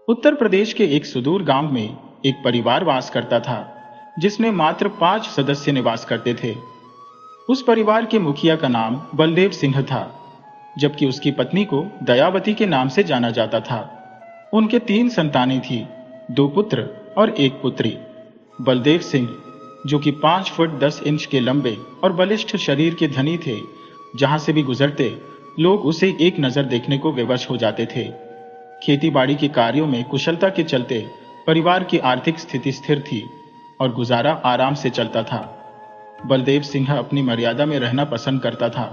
उत्तर प्रदेश के एक सुदूर गांव में एक परिवार वास करता था, जिसमें मात्र 5 सदस्य निवास करते थे। उस परिवार के मुखिया का नाम बलदेव सिंह था, जबकि उसकी पत्नी को दयावती के नाम से जाना जाता था। उनके 3 संतानें थी, 2 पुत्र और 1 पुत्री। बलदेव सिंह, जो कि 5 फुट 10 इंच के लंबे और बलिष्ठ शरीर के धनी थे, जहां से भी गुजरते लोग उसे एक नजर देखने को विवश हो जाते थे। खेती बाड़ी के कार्यों में कुशलता के चलते परिवार की आर्थिक स्थिति स्थिर थी और गुजारा आराम से चलता था। बलदेव सिंह अपनी मर्यादा में रहना पसंद करता था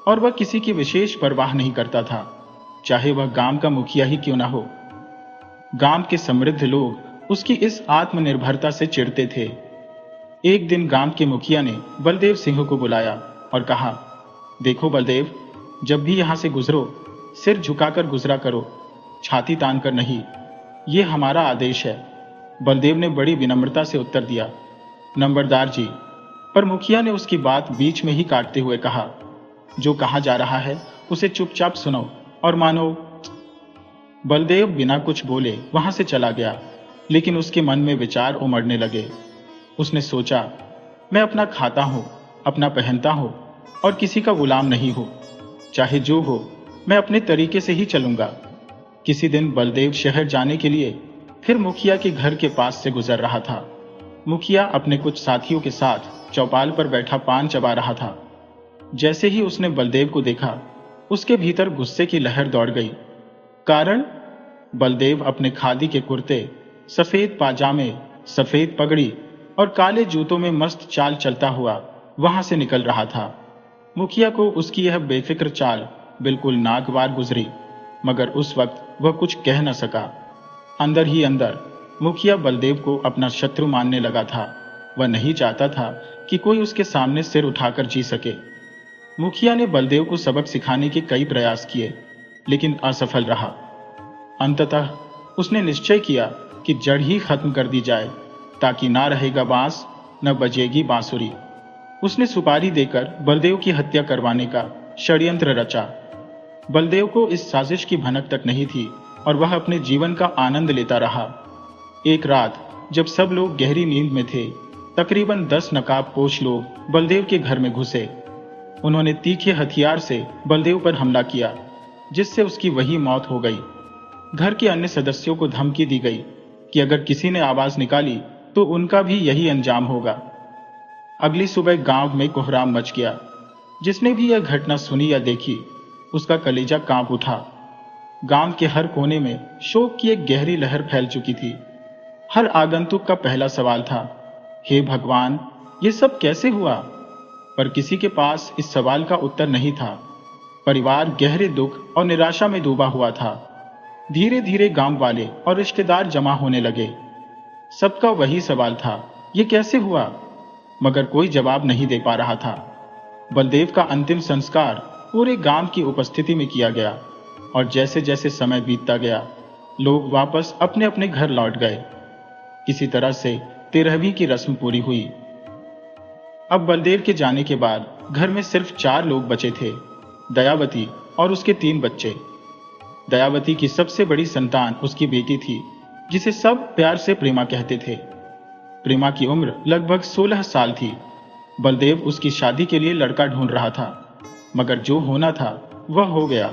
और वह किसी की विशेष परवाह नहीं करता था, चाहे वह गांव का मुखिया ही क्यों ना हो। गांव के समृद्ध लोग उसकी इस आत्मनिर्भरता से चिढ़ते थे। एक दिन गांव के मुखिया ने बलदेव सिंह को बुलाया और कहा, देखो बलदेव, जब भी यहां से गुजरो सिर झुकाकर गुजरा करो, छाती तान कर नहीं। ये हमारा आदेश है। बलदेव ने बड़ी विनम्रता से उत्तर दिया, नंबरदार जी। पर मुखिया ने उसकी बात बीच में ही काटते हुए कहा, जो कहा जा रहा है उसे चुपचाप सुनो और मानो। बलदेव बिना कुछ बोले वहां से चला गया, लेकिन उसके मन में विचार उमड़ने लगे। उसने सोचा, मैं अपना खाता हूं, अपना पहनता हूं और किसी का गुलाम नहीं हूं। चाहे जो हो, मैं अपने तरीके से ही चलूंगा। किसी दिन बलदेव शहर जाने के लिए फिर मुखिया के घर के पास से गुजर रहा था। मुखिया अपने कुछ साथियों के साथ चौपाल पर बैठा पान चबा रहा था। जैसे ही उसने बलदेव को देखा, उसके भीतर गुस्से की लहर दौड़ गई। कारण? बलदेव अपने खादी के कुर्ते, सफेद पाजामे, सफेद पगड़ी और काले जूतों में मस्त चाल चलता हुआ वहां से निकल रहा था। मुखिया को उसकी यह बेफिक्र चाल बिल्कुल नागवार गुजरी, मगर उस वक्त वह कुछ कह न सका। अंदर ही अंदर मुखिया बलदेव को अपना शत्रु मानने लगा था। वह नहीं चाहता था कि कोई उसके सामने सिर उठाकर जी सके। मुखिया ने बलदेव को सबक सिखाने के कई प्रयास किए, लेकिन असफल रहा। अंततः उसने निश्चय किया कि जड़ ही खत्म कर दी जाए, ताकि ना रहेगा बांस, न बजेगी बांसुरी। उसने सुपारी देकर बलदेव की हत्या करवाने का षड्यंत्र रचा। बलदेव को इस साजिश की भनक तक नहीं थी और वह अपने जीवन का आनंद लेता रहा। एक रात जब सब लोग गहरी नींद में थे, तकरीबन 10 नकाबपोश लोग बलदेव के घर में घुसे। उन्होंने तीखे हथियार से बलदेव पर हमला किया, जिससे उसकी वही मौत हो गई। घर के अन्य सदस्यों को धमकी दी गई कि अगर किसी ने आवाज निकाली तो उनका भी यही अंजाम होगा। अगली सुबह गांव में कोहराम मच गया। जिसने भी यह घटना सुनी या देखी, उसका कलेजा कांप उठा। गांव के हर कोने में शोक की एक गहरी लहर फैल चुकी थी। हर आगंतुक का पहला सवाल था, हे भगवान, ये सब कैसे हुआ? पर किसी के पास इस सवाल का उत्तर नहीं था। परिवार गहरे दुख और निराशा में डूबा हुआ था। धीरे धीरे गांव वाले और रिश्तेदार जमा होने लगे। सबका वही सवाल था, ये कैसे हुआ? मगर कोई जवाब नहीं दे पा रहा था। बलदेव का अंतिम संस्कार पूरे गांव की उपस्थिति में किया गया और जैसे जैसे समय बीतता गया, लोग वापस अपने अपने घर लौट गए। किसी तरह से 13वीं की रस्म पूरी हुई। अब बलदेव के जाने के बाद घर में सिर्फ 4 लोग बचे थे, दयावती और उसके 3 बच्चे। दयावती की सबसे बड़ी संतान उसकी बेटी थी, जिसे सब प्यार से प्रेमा कहते थे। प्रेमा की उम्र लगभग 16 साल थी। बलदेव उसकी शादी के लिए लड़का ढूंढ रहा था, मगर जो होना था वह हो गया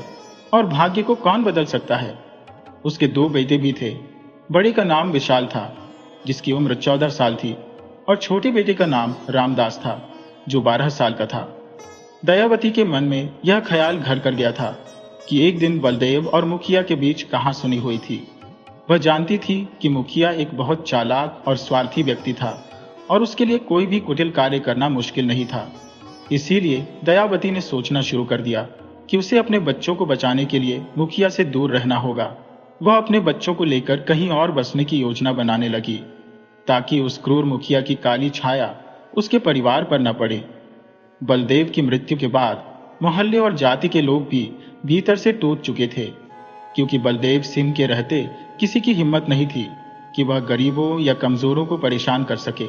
और भाग्य को कौन बदल सकता है। उसके 2 बेटे भी थे। बड़े का नाम विशाल था, जिसकी उम्र 14 साल थी, और छोटे बेटे का नाम रामदास था, जो 12 साल का था। दयावती के मन में यह ख्याल घर कर गया था कि एक दिन बलदेव और मुखिया के बीच कहां सुनी हुई थी। वह जानती थी कि मुखिया एक बहुत चालाक और स्वार्थी व्यक्ति था और उसके लिए कोई भी कुटिल कार्य करना मुश्किल नहीं था। इसीलिए दयावती ने सोचना शुरू कर दिया कि उसे अपने बच्चों को बचाने के लिए मुखिया से दूर रहना होगा। वह अपने बच्चों को लेकर कहीं और बसने की योजना बनाने लगी, ताकि उस क्रूर मुखिया की काली छाया उसके परिवार पर न पड़े। बलदेव की मृत्यु के बाद मोहल्ले और जाति के लोग भी भीतर से टूट चुके थे, क्योंकि बलदेव सिंह के रहते किसी की हिम्मत नहीं थी कि वह गरीबों या कमजोरों को परेशान कर सके।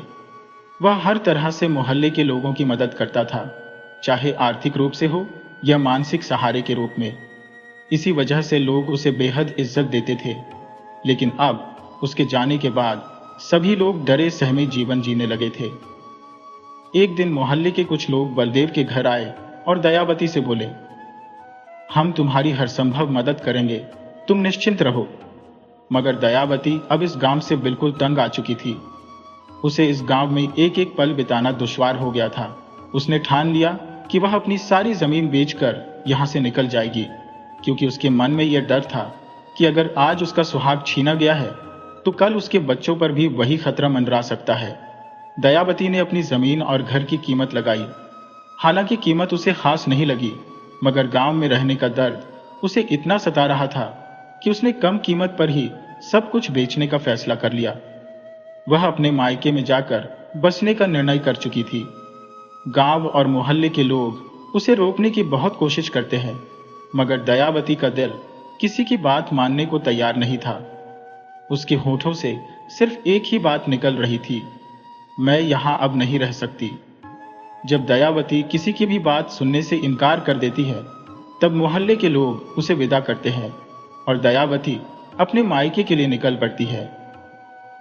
वह हर तरह से मोहल्ले के लोगों की मदद करता था, चाहे आर्थिक रूप से हो या मानसिक सहारे के रूप में। इसी वजह से लोग उसे बेहद इज्जत देते थे। लेकिन अब उसके जाने के बाद सभी लोग डरे सहमे जीवन जीने लगे थे। एक दिन मोहल्ले के कुछ लोग बलदेव के घर आए और दयावती से बोले, हम तुम्हारी हर संभव मदद करेंगे, तुम निश्चिंत रहो। मगर दयावती अब इस गांव से बिल्कुल तंग आ चुकी थी। उसे इस गांव में एक एक पल बिताना दुश्वार हो गया था। उसने ठान लिया कि वह अपनी सारी जमीन बेचकर यहां से निकल जाएगी, क्योंकि उसके मन में यह डर था कि अगर आज उसका सुहाग छीना गया है तो कल उसके बच्चों पर भी वही खतरा मंडरा सकता है। दयावती ने अपनी जमीन और घर की कीमत लगाई। हालांकि कीमत उसे खास नहीं लगी, मगर गांव में रहने का दर्द उसे इतना सता रहा था कि उसने कम कीमत पर ही सब कुछ बेचने का फैसला कर लिया। वह अपने मायके में जाकर बसने का निर्णय कर चुकी थी। गांव और मोहल्ले के लोग उसे रोकने की बहुत कोशिश करते हैं, मगर दयावती का दिल किसी की बात मानने को तैयार नहीं था। उसके होठों से सिर्फ एक ही बात निकल रही थी, मैं यहां अब नहीं रह सकती। जब दयावती किसी की भी बात सुनने से इनकार कर देती है, तब मोहल्ले के लोग उसे विदा करते हैं और दयावती अपने मायके के लिए निकल पड़ती है।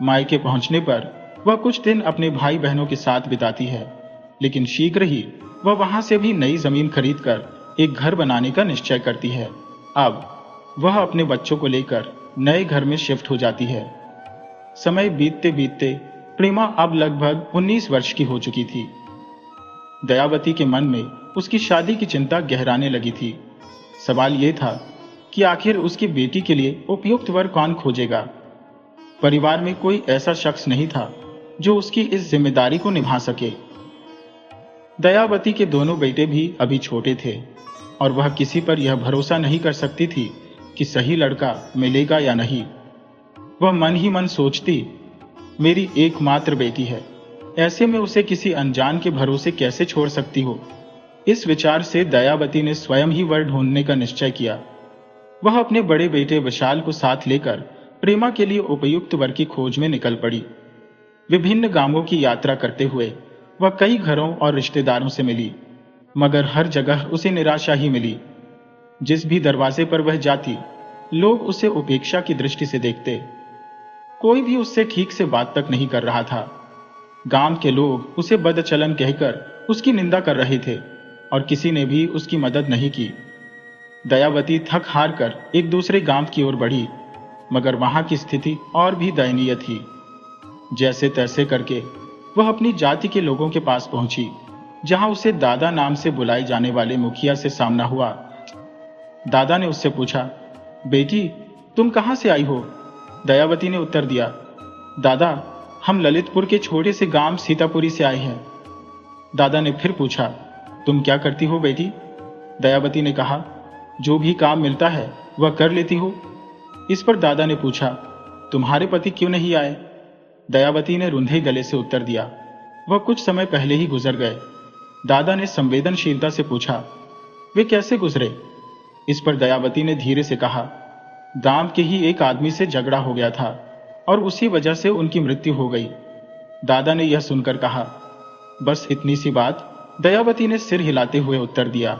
मायके पहुंचने पर वह कुछ दिन अपने भाई बहनों के साथ बिताती है, लेकिन शीघ्र ही वह वहां से भी नई जमीन खरीदकर एक घर बनाने का निश्चय करती है। अब वह अपने बच्चों को लेकर नए घर में शिफ्ट हो जाती है। समय बीतते बीतते प्रेमा अब लगभग 19 वर्ष की हो चुकी थी। दयावती के मन में उसकी शादी की चिंता गहराने लगी थी। सवाल यह था कि आखिर उसकी बेटी के लिए उपयुक्त वर कौन खोजेगा। परिवार में कोई ऐसा शख्स नहीं था जो उसकी इस जिम्मेदारी को निभा सके। दयावती के दोनों बेटे भी अभी छोटे थे और वह किसी पर यह भरोसा नहीं कर सकती थी कि सही लड़का मिलेगा या नहीं। वह मन ही मन सोचती, मेरी एकमात्र बेटी है, ऐसे में उसे किसी अनजान के भरोसे कैसे छोड़ सकती हो। इस विचार से दयावती ने स्वयं ही वर ढूंढने का निश्चय किया। वह अपने बड़े बेटे विशाल को साथ लेकर प्रेमा के लिए उपयुक्त वर की खोज में निकल पड़ी। विभिन्न गांवों की यात्रा करते हुए वह कई घरों और रिश्तेदारों से मिली, मगर हर जगह उसे निराशा ही मिली। जिस भी दरवाजे पर वह जाती, लोग उसे उपेक्षा की दृष्टि से देखते। कोई भी उससे ठीक से बात तक नहीं कर रहा था। गांव के लोग उसे बदचलन कहकर उसकी निंदा कर रहे थे और किसी ने भी उसकी मदद नहीं की। दयावती थक हार कर एक दूसरे गांव की ओर बढ़ी, मगर वहां की स्थिति और भी दयनीय थी। जैसे तैसे करके वह अपनी जाति के लोगों के पास पहुंची, जहां उसे दादा नाम से बुलाए जाने वाले मुखिया से सामना हुआ। दादा ने उससे पूछा, बेटी तुम कहां से आई हो? दयावती ने उत्तर दिया, दादा हम ललितपुर के छोटे से गांव सीतापुरी से आए हैं। दादा ने फिर पूछा, तुम क्या करती हो बेटी? दयावती ने कहा, जो भी काम मिलता है वह कर लेती हो। इस पर दादा ने पूछा, तुम्हारे पति क्यों नहीं आए? दयावती ने रुंधे गले से उत्तर दिया, वह कुछ समय पहले ही गुजर गए। दादा ने संवेदनशीलता से पूछा, वे कैसे गुजरे? इस पर दयावती ने धीरे से कहा, गांव के ही एक आदमी से झगड़ा हो गया था और उसी वजह से उनकी मृत्यु हो गई। दादा ने यह सुनकर कहा, बस इतनी सी बात? दयावती ने सिर हिलाते हुए उत्तर दिया,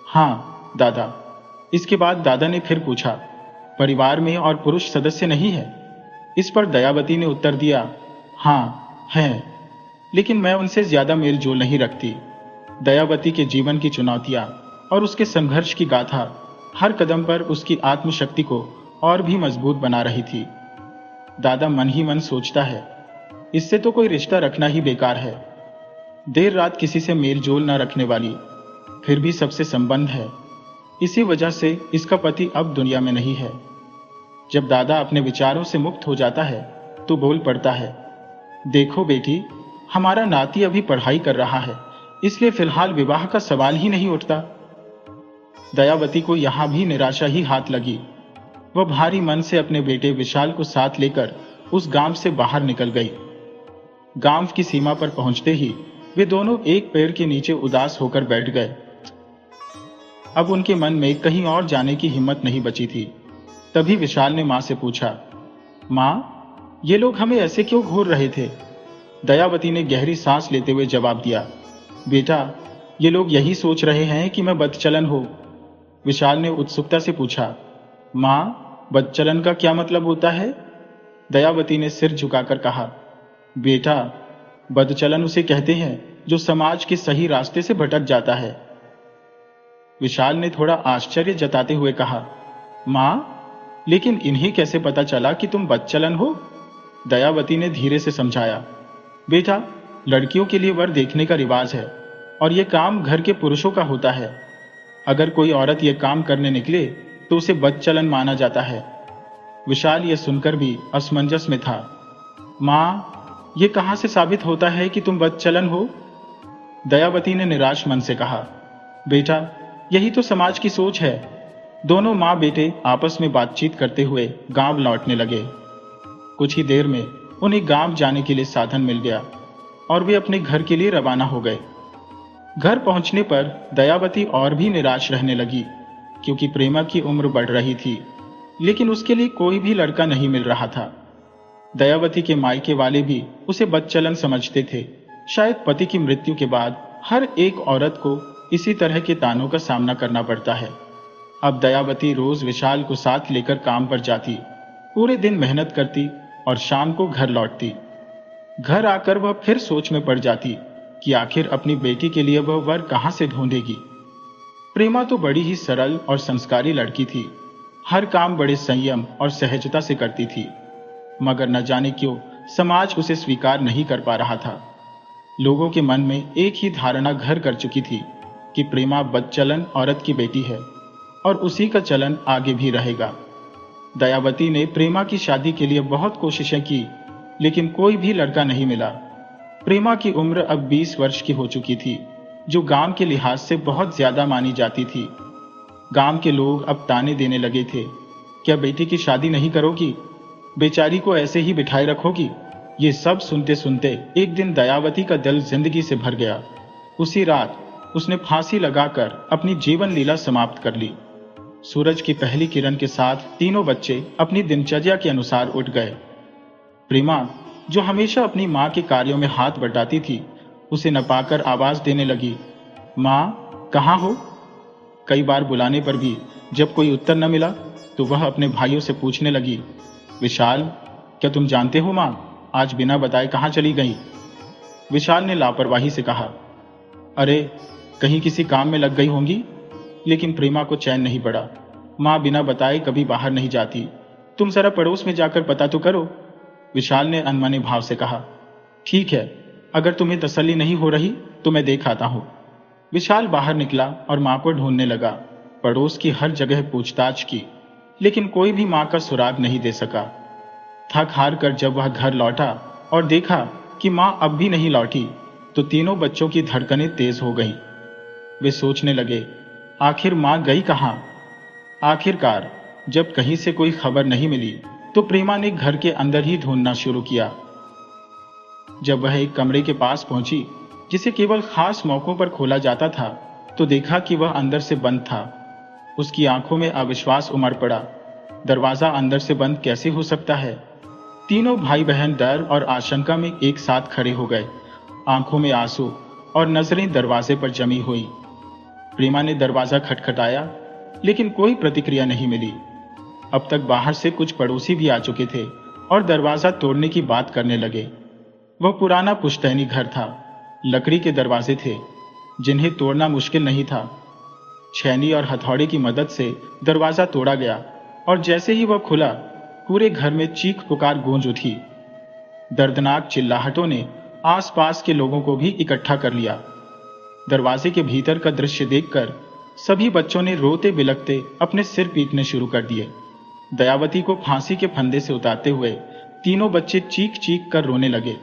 हाँ दादा। इसके बाद दादा ने फिर पूछा, परिवार में और पुरुष सदस्य नहीं है? इस पर दयावती ने उत्तर दिया, हाँ हैं, लेकिन मैं उनसे ज्यादा मेल जोल नहीं रखती। दयावती के जीवन की चुनौतियां और उसके संघर्ष की गाथा हर कदम पर उसकी आत्मशक्ति को और भी मजबूत बना रही थी। दादा मन ही मन सोचता है, इससे तो कोई रिश्ता रखना ही बेकार है। देर रात किसी से मेल जोल न रखने वाली, फिर भी सबसे संबंध है। इसी वजह से इसका पति अब दुनिया में नहीं है। जब दादा अपने विचारों से मुक्त हो जाता है तो बोल पड़ता है, देखो बेटी, हमारा नाती अभी पढ़ाई कर रहा है, इसलिए फिलहाल विवाह का सवाल ही नहीं उठता। दयावती को यहां भी निराशा ही हाथ लगी। वह भारी मन से अपने बेटे विशाल को साथ लेकर उस गांव से बाहर निकल गई। गांव की सीमा पर पहुंचते ही वे दोनों एक पेड़ के नीचे उदास होकर बैठ गए। अब उनके मन में कहीं और जाने की हिम्मत नहीं बची थी। तभी विशाल ने मां से पूछा, मां, ये लोग हमें ऐसे क्यों घूर रहे थे? दयावती ने गहरी सांस लेते हुए जवाब दिया, बेटा, ये लोग यही सोच रहे हैं कि मैं बदचलन हो। विशाल ने उत्सुकता से पूछा, मां, बदचलन का क्या मतलब होता है? दयावती ने सिर झुकाकर कहा, बेटा, बदचलन उसे कहते हैं जो समाज के सही रास्ते से भटक जाता है। विशाल ने थोड़ा आश्चर्य जताते हुए कहा, मां, लेकिन इन्हें कैसे पता चला कि तुम बदचलन हो? दयावती ने धीरे से समझाया, बेटा, लड़कियों के लिए वर देखने का रिवाज है और यह काम घर के पुरुषों का होता है। अगर कोई औरत यह काम करने निकले तो उसे बदचलन माना जाता है। विशाल यह सुनकर भी असमंजस में था। मां, यह कहां से साबित होता है कि तुम बदचलन हो? दयावती ने निराश मन से कहा, बेटा, यही तो समाज की सोच है। दोनों मां बेटे आपस में बातचीत करते हुए गांव लौटने लगे। कुछ ही देर में उन्हें गांव जाने के लिए साधन मिल गया और वे अपने घर के लिए रवाना हो गए। घर पहुंचने पर दयावती और भी निराश रहने लगी, क्योंकि प्रेमा की उम्र बढ़ रही थी, लेकिन उसके लिए कोई भी लड़का नहीं मिल रहा था। दयावती के मायके वाले भी उसे बदचलन समझते थे। शायद पति की मृत्यु के बाद हर एक औरत को इसी तरह के तानों का सामना करना पड़ता है। अब दयावती रोज विशाल को साथ लेकर काम पर जाती, पूरे दिन मेहनत करती और शाम को घर लौटती। घर आकर वह फिर सोच में पड़ जाती कि आखिर अपनी बेटी के लिए वह वर कहां से ढूंढेगी। प्रेमा तो बड़ी ही सरल और संस्कारी लड़की थी। हर काम बड़े संयम और सहजता से करती थी, मगर न जाने क्यों समाज उसे स्वीकार नहीं कर पा रहा था। लोगों के मन में एक ही धारणा घर कर चुकी थी कि प्रेमा बदचलन औरत की बेटी है और उसी का चलन आगे भी रहेगा। दयावती ने प्रेमा की शादी के लिए बहुत कोशिशें की, लेकिन कोई भी लड़का नहीं मिला। प्रेमा की उम्र अब 20 वर्ष की हो चुकी थी, जो गांव के लिहाज से बहुत ज्यादा मानी जाती थी। गांव के लोग अब ताने देने लगे थे, क्या बेटी की शादी नहीं करोगी? बेचारी को ऐसे ही बिठाए रखोगी? ये सब सुनते सुनते एक दिन दयावती का दिल जिंदगी से भर गया। उसी रात उसने फांसी लगाकर अपनी जीवन लीला समाप्त कर ली। सूरज की पहली किरण के साथ तीनों बच्चे अपनी दिनचर्या के अनुसार उठ गए। प्रेमा, जो हमेशा अपनी मां के कार्यों में हाथ बटाती थी, उसे न पाकर आवाज देने लगी, मां, कहां हो? कई बार बुलाने पर भी जब कोई उत्तर न मिला तो वह अपने भाइयों से पूछने लगी, विशाल, क्या तुम जानते हो मां आज बिना बताए कहां चली गई? विशाल ने लापरवाही से कहा, अरे, कहीं किसी काम में लग गई होंगी। लेकिन प्रेमा को चैन नहीं पड़ा। मां बिना बताए कभी बाहर नहीं जाती। तुम जरा पड़ोस में जाकर पता तो करो। विशाल ने अनमने भाव से कहा, ठीक है, अगर तुम्हें तसल्ली नहीं हो रही तो मैं देख आता हूं। विशाल बाहर निकला और मां को ढूंढने लगा। पड़ोस की हर जगह पूछताछ की, लेकिन कोई भी मां का सुराग नहीं दे सका। थक हार कर जब वह घर लौटा और देखा कि मां अब भी नहीं लौटी, तो तीनों बच्चों की धड़कनें तेज हो गईं। वे सोचने लगे, आखिर मां गई कहां? आखिरकार जब कहीं से कोई खबर नहीं मिली तो प्रेमा ने घर के अंदर ही ढूंढना शुरू किया। जब वह एक कमरे के पास पहुंची, जिसे केवल खास मौकों पर खोला जाता था, तो देखा कि वह अंदर से बंद था। उसकी आंखों में अविश्वास उमड़ पड़ा। दरवाजा अंदर से बंद कैसे हो सकता है? तीनों भाई बहन डर और आशंका में एक साथ खड़े हो गए, आंखों में आंसू और नजरें दरवाजे पर जमी हुई। प्रेमा ने दरवाजा खटखटाया, लेकिन कोई प्रतिक्रिया नहीं मिली। अब तक बाहर से कुछ पड़ोसी भी आ चुके थे और दरवाजा तोड़ने की बात करने लगे। वह पुराना पुश्तैनी घर था। लकड़ी के दरवाजे थे, जिन्हें तोड़ना मुश्किल नहीं था। छेनी और हथौड़े की मदद से दरवाजा तोड़ा गया और जैसे ही वह खुला, पूरे घर में चीख पुकार गूंज उठी। दर्दनाक चिल्लाहटों ने आसपास के लोगों को भी इकट्ठा कर लिया। दरवाजे के भीतर का दृश्य देखकर सभी बच्चों ने रोते बिलखते अपने सिर पीटने शुरू कर दिए। दयावती को फांसी के फंदे से उतारते हुए तीनों बच्चे चीख चीख कर रोने लगे।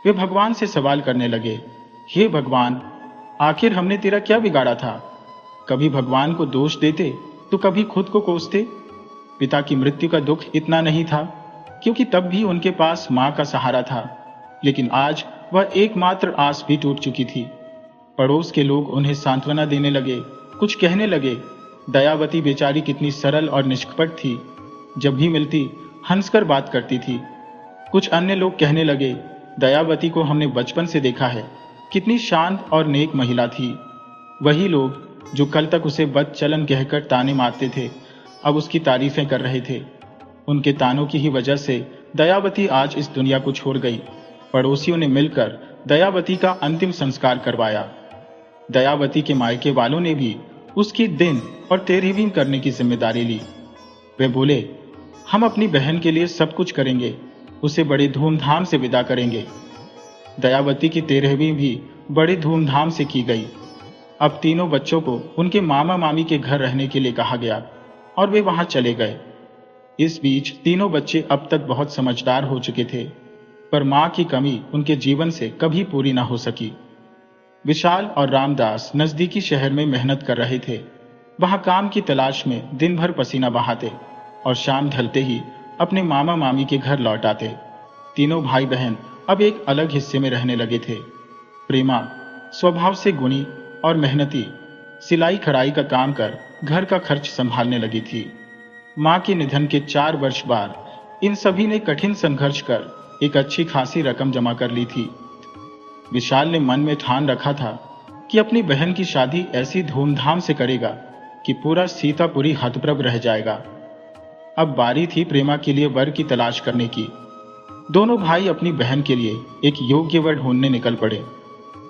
वे भगवान से सवाल करने लगे, हे भगवान, आखिर हमने तेरा क्या बिगाड़ा था? कभी भगवान को दोष देते तो कभी खुद को कोसते। पिता की मृत्यु का दुख इतना नहीं था, क्योंकि तब भी उनके पास मां का सहारा था, लेकिन आज वह एकमात्र आस भी टूट चुकी थी। पड़ोस के लोग उन्हें सांत्वना देने लगे, कुछ कहने लगे। दयावती बेचारी कितनी सरल और निष्कपट थी, जब भी मिलती हंसकर बात करती थी। कुछ अन्य लोग कहने लगे, दयावती को हमने बचपन से देखा है, कितनी शांत और नेक महिला थी। वही लोग जो कल तक उसे बदचलन कहकर ताने मारते थे, अब उसकी तारीफें कर रहे थे। उनके तानों की ही वजह से दयावती आज इस दुनिया को छोड़ गई। पड़ोसियों ने मिलकर दयावती का अंतिम संस्कार करवाया। दयावती के मायके वालों ने भी उसकी दिन और तेरहवीं करने की जिम्मेदारी ली। वे बोले, हम अपनी बहन के लिए सब कुछ करेंगे, उसे बड़े धूमधाम से विदा करेंगे। दयावती की तेरहवीं भी बड़े धूमधाम से की गई। अब तीनों बच्चों को उनके मामा मामी के घर रहने के लिए कहा गया और वे वहां चले गए। इस बीच तीनों बच्चे अब तक बहुत समझदार हो चुके थे, पर मां की कमी उनके जीवन से कभी पूरी ना हो सकी। विशाल और रामदास नजदीकी शहर में मेहनत कर रहे थे। वहां काम की तलाश में दिन भर पसीना बहाते और शाम ढलते ही अपने मामा मामी के घर लौट आते। तीनों भाई बहन अब एक अलग हिस्से में रहने लगे थे। प्रेमा स्वभाव से गुणी और मेहनती, सिलाई कढ़ाई का काम कर घर का खर्च संभालने लगी थी। मां के निधन के 4 वर्ष बाद इन सभी ने कठिन संघर्ष कर एक अच्छी खासी रकम जमा कर ली थी। विशाल ने मन में ठान रखा था कि अपनी बहन की शादी ऐसी धूमधाम से करेगा कि पूरा सीतापुरी हतप्रभ रह जाएगा। अब बारी थी प्रेमा के लिए वर की तलाश करने की। दोनों भाई अपनी बहन के लिए एक योग्य वर ढूंढने निकल पड़े।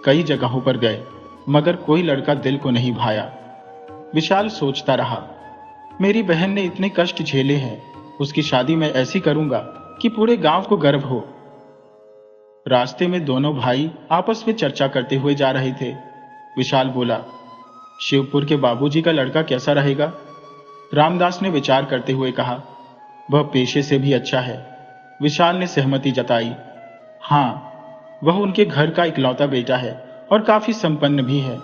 कई जगहों पर गए, मगर कोई लड़का दिल को नहीं भाया। विशाल सोचता रहा, मेरी बहन ने इतने कष्ट झेले हैं, उसकी शादी मैं ऐसी करूंगा कि पूरे गांव को गर्व हो। रास्ते में दोनों भाई आपस में चर्चा करते हुए जा रहे थे। विशाल बोला, शिवपुर के बाबूजी का लड़का कैसा रहेगा? रामदास ने विचार करते हुए कहा, वह पेशे से भी अच्छा है। विशाल ने सहमति जताई, हाँ, वह उनके घर का इकलौता बेटा है और काफी संपन्न भी है।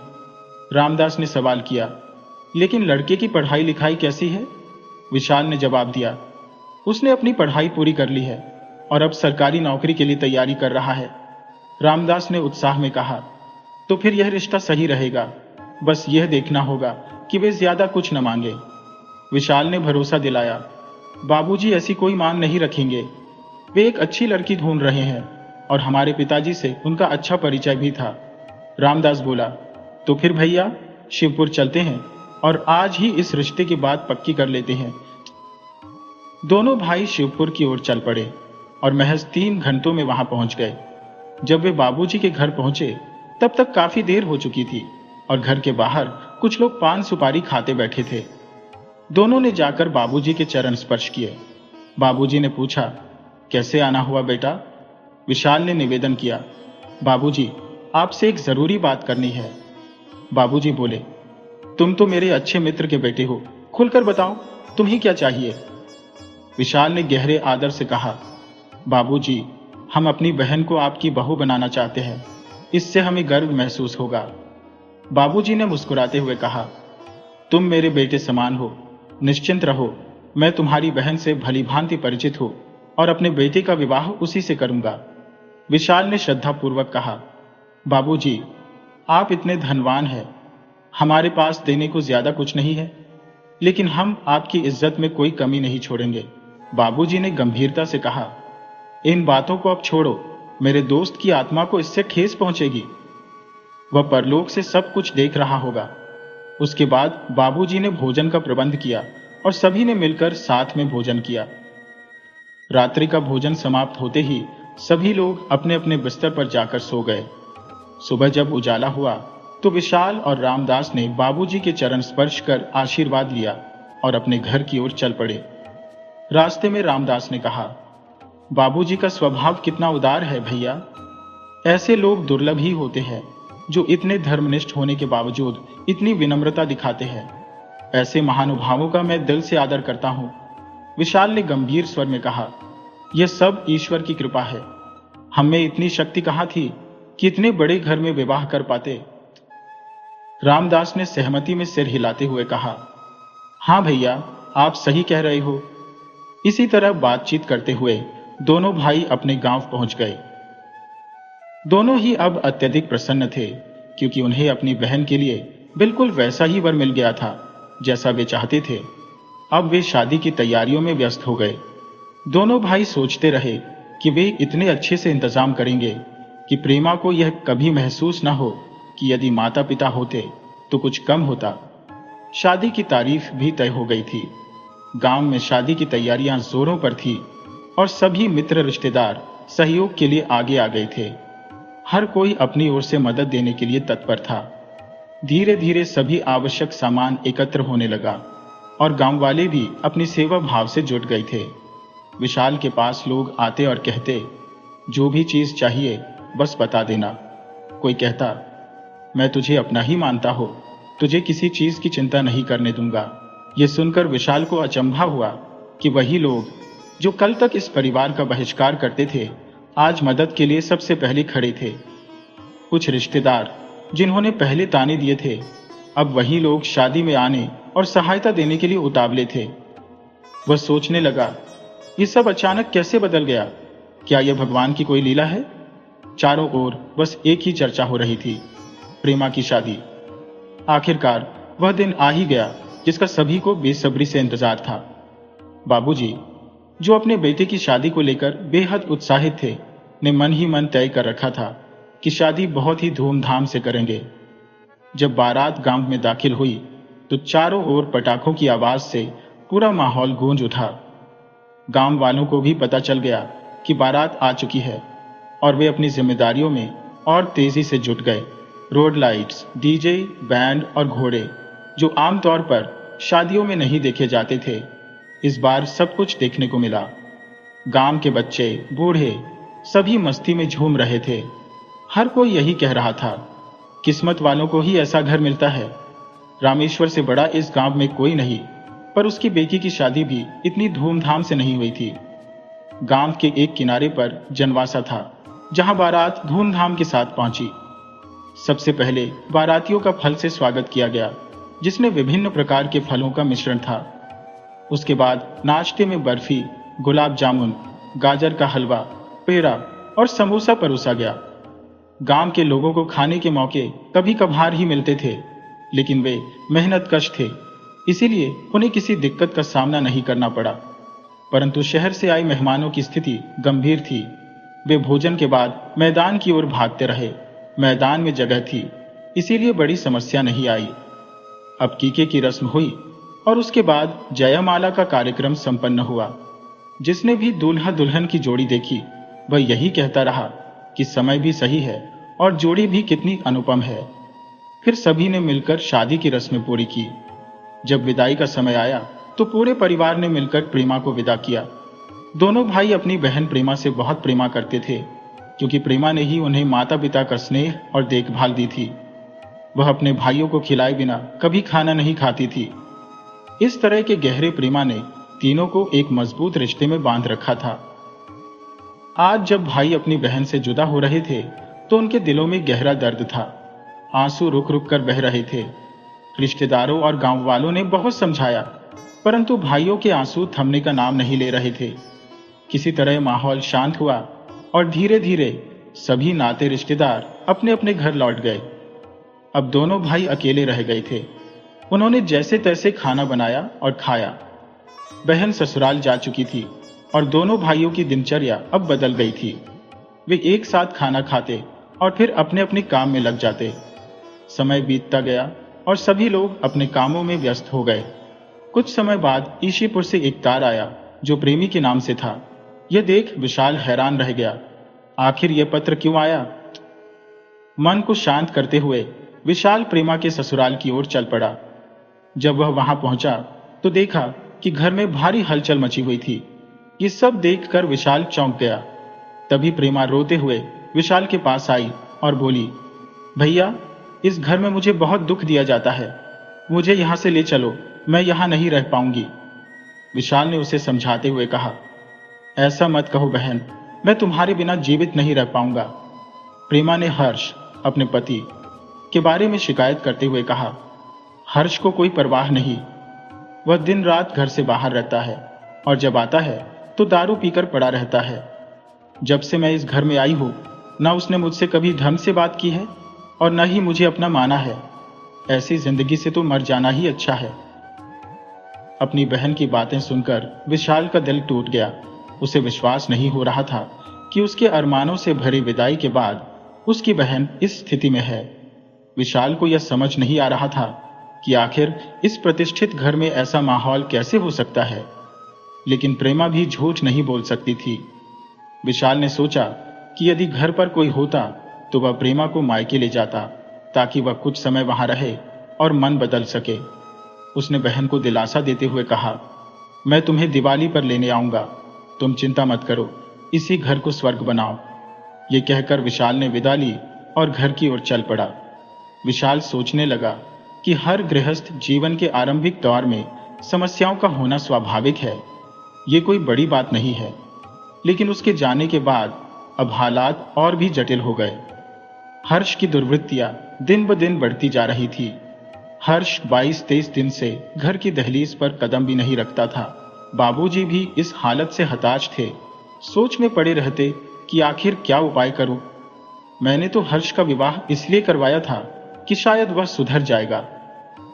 रामदास ने सवाल किया, लेकिन लड़के की पढ़ाई लिखाई कैसी है? विशाल ने जवाब दिया, उसने अपनी पढ़ाई पूरी कर ली है और अब सरकारी नौकरी के लिए तैयारी कर रहा है। रामदास ने उत्साह में कहा, तो फिर यह रिश्ता सही रहेगा, बस यह देखना होगा कि वे ज्यादा कुछ न मांगे। विशाल ने भरोसा दिलाया, बाबूजी ऐसी कोई मांग नहीं रखेंगे। वे एक अच्छी लड़की ढूंढ रहे हैं और हमारे पिताजी से उनका अच्छा परिचय भी था। रामदास बोला, तो फिर भैया शिवपुर चलते हैं और आज ही इस रिश्ते की बात पक्की कर लेते हैं। दोनों भाई शिवपुर की ओर चल पड़े और महज 3 घंटों में वहां पहुंच गए। जब वे बाबूजी के घर पहुंचे तब तक काफी देर हो चुकी थी और घर के बाहर कुछ लोग पान सुपारी खाते बैठे थे। दोनों ने जाकर बाबूजी के चरण स्पर्श किए। बाबूजी ने पूछा, कैसे आना हुआ बेटा? विशाल ने निवेदन किया, बाबूजी, आपसे एक जरूरी बात करनी है। बाबूजी बोले, तुम तो मेरे अच्छे मित्र के बेटे हो, खुलकर बताओ तुम्हें क्या चाहिए? विशाल ने गहरे आदर से कहा, बाबूजी, हम अपनी बहन को आपकी बहू बनाना चाहते हैं, इससे हमें गर्व महसूस होगा। बाबूजी ने मुस्कुराते हुए कहा, तुम मेरे बेटे समान हो, निश्चिंत रहो, मैं तुम्हारी बहन से भली भांति परिचित हूं और अपने बेटे का विवाह उसी से करूंगा। विशाल ने श्रद्धापूर्वक कहा, बाबूजी, आप इतने धनवान हैं, हमारे पास देने को ज्यादा कुछ नहीं है, लेकिन हम आपकी इज्जत में कोई कमी नहीं छोड़ेंगे। बाबूजी ने गंभीरता से कहा, इन बातों को अब छोड़ो, मेरे दोस्त की आत्मा को इससे ठेस पहुंचेगी। वह परलोक से सब कुछ देख रहा होगा। उसके बाद बाबूजी ने भोजन का प्रबंध किया और सभी ने मिलकर साथ में भोजन किया। रात्रि का भोजन समाप्त होते ही सभी लोग अपने अपने बिस्तर पर जाकर सो गए। सुबह जब उजाला हुआ तो विशाल और रामदास ने बाबूजी के चरण स्पर्श कर आशीर्वाद लिया और अपने घर की ओर चल पड़े। रास्ते में रामदास ने कहा, बाबूजी का स्वभाव कितना उदार है भैया। ऐसे लोग दुर्लभ ही होते हैं जो इतने धर्मनिष्ठ होने के बावजूद इतनी विनम्रता दिखाते हैं। ऐसे महानुभावों का मैं दिल से आदर करता हूं। विशाल ने गंभीर स्वर में कहा, यह सब ईश्वर की कृपा है। हम में इतनी शक्ति कहां थी कि इतने बड़े घर में विवाह कर पाते। रामदास ने सहमति में सिर हिलाते हुए कहा, हां भैया, आप सही कह रहे हो। इसी तरह बातचीत करते हुए दोनों भाई अपने गांव पहुंच गए। दोनों ही अब अत्यधिक प्रसन्न थे, क्योंकि उन्हें अपनी बहन के लिए बिल्कुल वैसा ही वर मिल गया था जैसा वे चाहते थे। अब वे शादी की तैयारियों में व्यस्त हो गए। दोनों भाई सोचते रहे कि वे इतने अच्छे से इंतजाम करेंगे कि प्रेमा को यह कभी महसूस न हो कि यदि माता पिता होते तो कुछ कम होता। शादी की तारीख भी तय हो गई थी। गांव में शादी की तैयारियां जोरों पर थी और सभी मित्र रिश्तेदार सहयोग के लिए आगे आ गए थे। हर कोई अपनी ओर से मदद देने के लिए तत्पर था। धीरे धीरे सभी आवश्यक सामान एकत्र होने लगा और गांव वाले भी अपनी सेवा भाव से जुट गए थे। विशाल के पास लोग आते और कहते, जो भी चीज चाहिए बस बता देना। कोई कहता, मैं तुझे अपना ही मानता हूं, तुझे किसी चीज की चिंता नहीं करने दूंगा। यह सुनकर विशाल को अचंभा हुआ कि वही लोग जो कल तक इस परिवार का बहिष्कार करते थे, आज मदद के लिए सबसे पहले खड़े थे। कुछ रिश्तेदार जिन्होंने पहले ताने दिए थे, अब वही लोग शादी में आने और सहायता देने के लिए उतावले थे। वह सोचने लगा, ये सब अचानक कैसे बदल गया? क्या यह भगवान की कोई लीला है? चारों ओर बस एक ही चर्चा हो रही थी, प्रेमा की शादी। आखिरकार वह दिन आ ही गया जिसका सभी को बेसब्री से इंतजार था। बाबूजी, जो अपने बेटे की शादी को लेकर बेहद उत्साहित थे, ने मन ही मन तय कर रखा था कि शादी बहुत ही धूमधाम से करेंगे। जब बारात गांव में दाखिल हुई तो चारों ओर पटाखों की आवाज से पूरा माहौल गूंज उठा। गांव वालों को भी पता चल गया कि बारात आ चुकी है और वे अपनी जिम्मेदारियों में और तेजी से जुट गए। रोड लाइट्स, डीजे, बैंड और घोड़े, जो आमतौर पर शादियों में नहीं देखे जाते थे, इस बार सब कुछ देखने को मिला। गांव के बच्चे, बूढ़े सभी मस्ती में झूम रहे थे। हर कोई यही कह रहा था, किस्मत वालों को ही ऐसा घर मिलता है। रामेश्वर से बड़ा इस गांव में कोई नहीं, पर उसकी बेटी की शादी भी इतनी धूमधाम से नहीं हुई थी। गांव के एक किनारे पर जनवासा था, जहां बारात धूमधाम के साथ पहुंची। सबसे पहले बारातियों का फल से स्वागत किया गया, जिसमें विभिन्न प्रकार के फलों का मिश्रण था। उसके बाद नाश्ते में बर्फी, गुलाब जामुन, गाजर का हलवा, पेड़ा और समोसा परोसा गया। गांव के लोगों को खाने के मौके कभी कभार ही मिलते थे, लेकिन वे मेहनतकश थे, इसीलिए उन्हें किसी दिक्कत का सामना नहीं करना पड़ा। परंतु शहर से आए मेहमानों की स्थिति गंभीर थी। वे भोजन के बाद मैदान की ओर भागते रहे। मैदान में जगह थी, इसीलिए बड़ी समस्या नहीं आई। अब कीके की रस्म हुई और उसके बाद जयमाला का कार्यक्रम संपन्न हुआ। जिसने भी दूल्हा दुल्हन की जोड़ी देखी, वह यही कहता रहा कि समय भी सही है और जोड़ी भी कितनी अनुपम है। फिर सभी ने मिलकर शादी की रस्में पूरी की। जब विदाई का समय आया तो पूरे परिवार ने मिलकर प्रेमा को विदा किया। दोनों भाई अपनी बहन प्रेमा से बहुत प्रेमा करते थे, क्योंकि प्रेमा ने ही उन्हें माता पिता का स्नेह और देखभाल दी थी। वह अपने भाइयों को खिलाए बिना कभी खाना नहीं खाती थी। इस तरह के गहरे प्रेमा ने तीनों को एक मजबूत रिश्ते में बांध रखा था। आज जब भाई अपनी बहन से जुदा हो रहे थे तो उनके दिलों में गहरा दर्द था। आंसू रुक रुक कर बह रहे थे। रिश्तेदारों और गांव वालों ने बहुत समझाया, परंतु भाइयों के आंसू थमने का नाम नहीं ले रहे थे। किसी तरह माहौल शांत हुआ और धीरे धीरे सभी नाते रिश्तेदार अपने अपने घर लौट गए। अब दोनों भाई अकेले रह गए थे। उन्होंने जैसे तैसे खाना बनाया और खाया। बहन ससुराल जा चुकी थी और दोनों भाइयों की दिनचर्या अब बदल गई थी। वे एक साथ खाना खाते और फिर अपने अपने काम में लग जाते। समय बीतता गया और सभी लोग अपने कामों में व्यस्त हो गए। कुछ समय बाद ईशीपुर से एक तार आया जो प्रेमी के नाम से था। यह देख विशाल हैरान रह गया। आखिर यह पत्र क्यों आया? मन को शांत करते हुए विशाल प्रेमा के ससुराल की ओर चल पड़ा। जब वह वहां पहुंचा तो देखा कि घर में भारी हलचल मची हुई थी। ये सब देखकर विशाल चौंक गया। तभी प्रेमा रोते हुए विशाल के पास आई और बोली, भैया, इस घर में मुझे बहुत दुख दिया जाता है। मुझे यहां से ले चलो, मैं यहां नहीं रह पाऊंगी। विशाल ने उसे समझाते हुए कहा, ऐसा मत कहो बहन, मैं तुम्हारे बिना जीवित नहीं रह पाऊंगा। प्रेमा ने हर्ष, अपने पति, के बारे में शिकायत करते हुए कहा, हर्ष को कोई परवाह नहीं। वह दिन रात घर से बाहर रहता है और जब आता है तो दारू पीकर पड़ा रहता है। जब से मैं इस घर में आई हूं, न उसने मुझसे कभी ढंग से बात की है और न ही मुझे अपना माना है। ऐसी जिंदगी से तो मर जाना ही अच्छा है। अपनी बहन की बातें सुनकर विशाल का दिल टूट गया। उसे विश्वास नहीं हो रहा था कि उसके अरमानों से भरी विदाई के बाद उसकी बहन इस स्थिति में है। विशाल को यह समझ नहीं आ रहा था कि आखिर इस प्रतिष्ठित घर में ऐसा माहौल कैसे हो सकता है। लेकिन प्रेमा भी झूठ नहीं बोल सकती थी। विशाल ने सोचा कि यदि घर पर कोई होता तो वह प्रेमा को मायके ले जाता, ताकि वह कुछ समय वहां रहे और मन बदल सके। उसने बहन को दिलासा देते हुए कहा, मैं तुम्हें दिवाली पर लेने आऊंगा, तुम चिंता मत करो, इसी घर को स्वर्ग बनाओ। ये कहकर विशाल ने विदा ली और घर की ओर चल पड़ा। विशाल सोचने लगा कि हर गृहस्थ जीवन के आरंभिक दौर में समस्याओं का होना स्वाभाविक है, ये कोई बड़ी बात नहीं है। लेकिन उसके जाने के बाद अब हालात और भी जटिल हो गए। हर्ष की दुर्वृत्तियां दिन ब दिन बढ़ती जा रही थी। हर्ष 22-23 दिन से घर की दहलीज पर कदम भी नहीं रखता था। बाबूजी भी इस हालत से हताश थे। सोच में पड़े रहते कि आखिर क्या उपाय करूं। मैंने तो हर्ष का विवाह इसलिए करवाया था कि शायद वह सुधर जाएगा।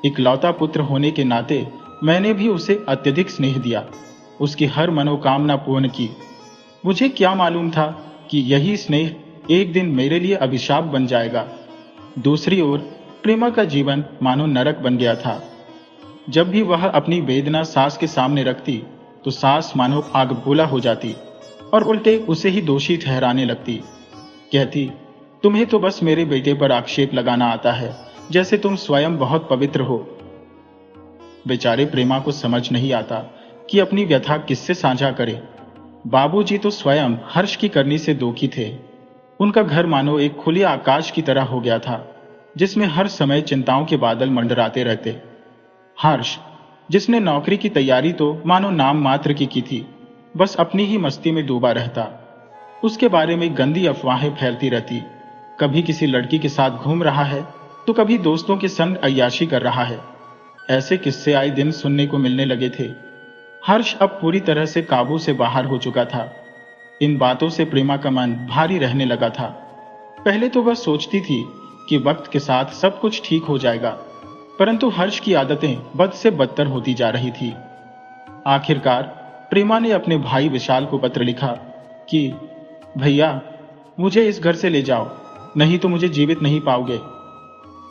इकलौता पुत्र होने के नाते मैंने भी उसे अत्यधिक स्नेह दिया, उसकी हर मनोकामना पूर्ण की। मुझे क्या मालूम था कि यही स्नेह एक दिन मेरे लिए अभिशाप बन जाएगा। दूसरी ओर प्रेमा का जीवन मानो नरक बन गया था। जब भी वह अपनी वेदना सास के सामने रखती तो सास मानो आग बोला हो जाती और उल्टे उसे ही दोषी ठहराने लगती। कहती, तुम्हें तो बस मेरे बेटे पर आक्षेप लगाना आता है, जैसे तुम स्वयं बहुत पवित्र हो। बेचारे प्रेमा को समझ नहीं आता कि अपनी व्यथा किससे साझा करे। बाबूजी तो स्वयं हर्ष की करनी से दुखी थे। उनका घर मानो एक खुले आकाश की तरह हो गया था, जिसमें हर समय चिंताओं के बादल मंडराते रहते। हर्ष, जिसने नौकरी की तैयारी तो मानो नाम मात्र की थी, बस अपनी ही मस्ती में डूबा रहता। उसके बारे में गंदी अफवाहें फैलती रहती। कभी किसी लड़की के साथ घूम रहा है तो कभी दोस्तों के संग अय्याशी कर रहा है। ऐसे किस्से आए दिन सुनने को मिलने लगे थे। हर्ष अब पूरी तरह से काबू से बाहर हो चुका था। इन बातों से प्रेमा का मन भारी रहने लगा था। पहले तो वह सोचती थी कि वक्त के साथ सब कुछ ठीक हो जाएगा, परंतु हर्ष की आदतें बद से बदतर होती जा रही थी। आखिरकार प्रेमा ने अपने भाई विशाल को पत्र लिखा कि भैया, मुझे इस घर से ले जाओ, नहीं तो मुझे जीवित नहीं पाओगे।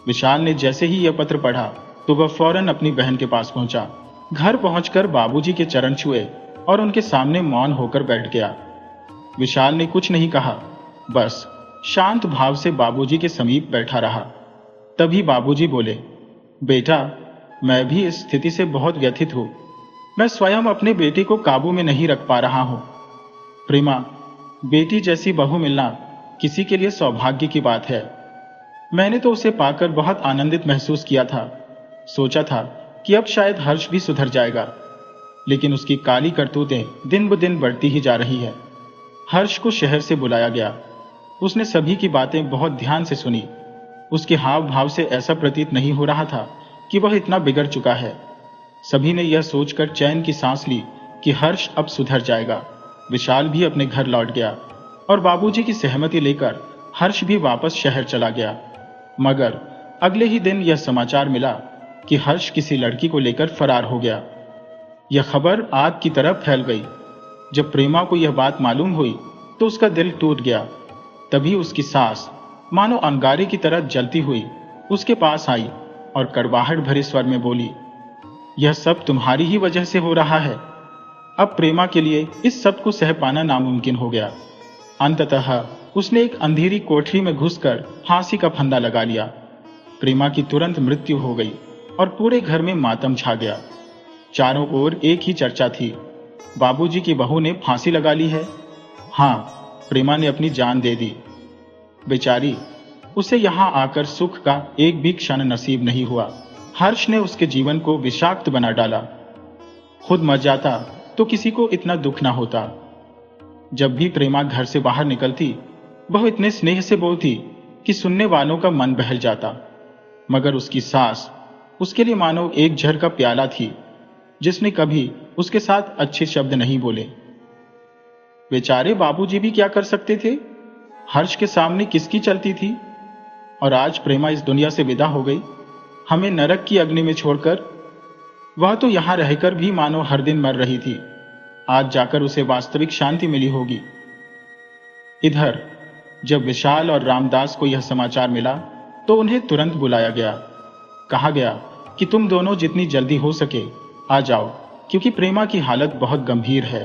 विशाल ने जैसे ही यह पत्र पढ़ा तो वह फौरन अपनी बहन के पास पहुंचा। घर पहुंचकर बाबूजी के चरण छुए और उनके सामने मौन होकर बैठ गया। विशाल ने कुछ नहीं कहा, बस शांत भाव से बाबूजी के समीप बैठा रहा। तभी बाबूजी बोले, बेटा, मैं भी इस स्थिति से बहुत व्यथित हूं। मैं स्वयं अपने बेटे को काबू में नहीं रख पा रहा हूं। प्रेमा, बेटी जैसी बहू मिलना किसी के लिए सौभाग्य की बात है। मैंने तो उसे पाकर बहुत आनंदित महसूस किया था। सोचा था कि अब शायद हर्ष भी सुधर जाएगा, लेकिन उसकी काली करतूतें दिन ब दिन बढ़ती ही जा रही है। हर्ष को शहर से बुलाया गया। उसने सभी की बातें बहुत ध्यान से सुनी। उसके हाव भाव से ऐसा प्रतीत नहीं हो रहा था कि वह इतना बिगड़ चुका है। सभी ने यह सोचकर चैन की सांस ली कि हर्ष अब सुधर जाएगा। विशाल भी अपने घर लौट गया और बाबूजी की सहमति लेकर हर्ष भी वापस शहर चला गया। मगर अगले ही दिन यह समाचार मिला कि हर्ष किसी लड़की को लेकर फरार हो गया। यह खबर आग की तरह फैल गई। जब प्रेमा को यह बात मालूम हुई तो उसका दिल टूट गया। तभी उसकी सास मानो अंगारे की तरह जलती हुई उसके पास आई और कड़वाहट भरे स्वर में बोली, यह सब तुम्हारी ही वजह से हो रहा है। अब प्रेमा के लिए इस सब को सह पाना नामुमकिन हो गया। अंततः उसने एक अंधेरी कोठरी में घुसकर फांसी का फंदा लगा लिया। प्रेमा की तुरंत मृत्यु हो गई और पूरे घर में मातम छा गया। चारों ओर एक ही चर्चा थी, बाबूजी की बहू ने फांसी लगा ली है। हाँ, प्रेमा ने अपनी जान दे दी। बेचारी, उसे यहां आकर सुख का एक भी क्षण नसीब नहीं हुआ। हर्ष ने उसके जीवन को विषाक्त बना डाला। खुद मर जाता तो किसी को इतना दुख ना होता। जब भी प्रेमा घर से बाहर निकलती, वह इतने स्नेह से बोलती कि सुनने वालों का मन बहल जाता। मगर उसकी सास उसके लिए मानो एक झर का प्याला थी, जिसने कभी उसके साथ अच्छे शब्द नहीं बोले। बेचारे बाबूजी भी क्या कर सकते थे? हर्ष के सामने किसकी चलती थी? और आज प्रेमा इस दुनिया से विदा हो गई, हमें नरक की अग्नि में छोड़कर। वह तो यहां रहकर भी मानो हर दिन मर रही थी। आज जाकर उसे वास्तविक शांति मिली होगी। इधर जब विशाल और रामदास को यह समाचार मिला तो उन्हें तुरंत बुलाया गया। कहा गया कि तुम दोनों जितनी जल्दी हो सके आ जाओ, क्योंकि प्रेमा की हालत बहुत गंभीर है।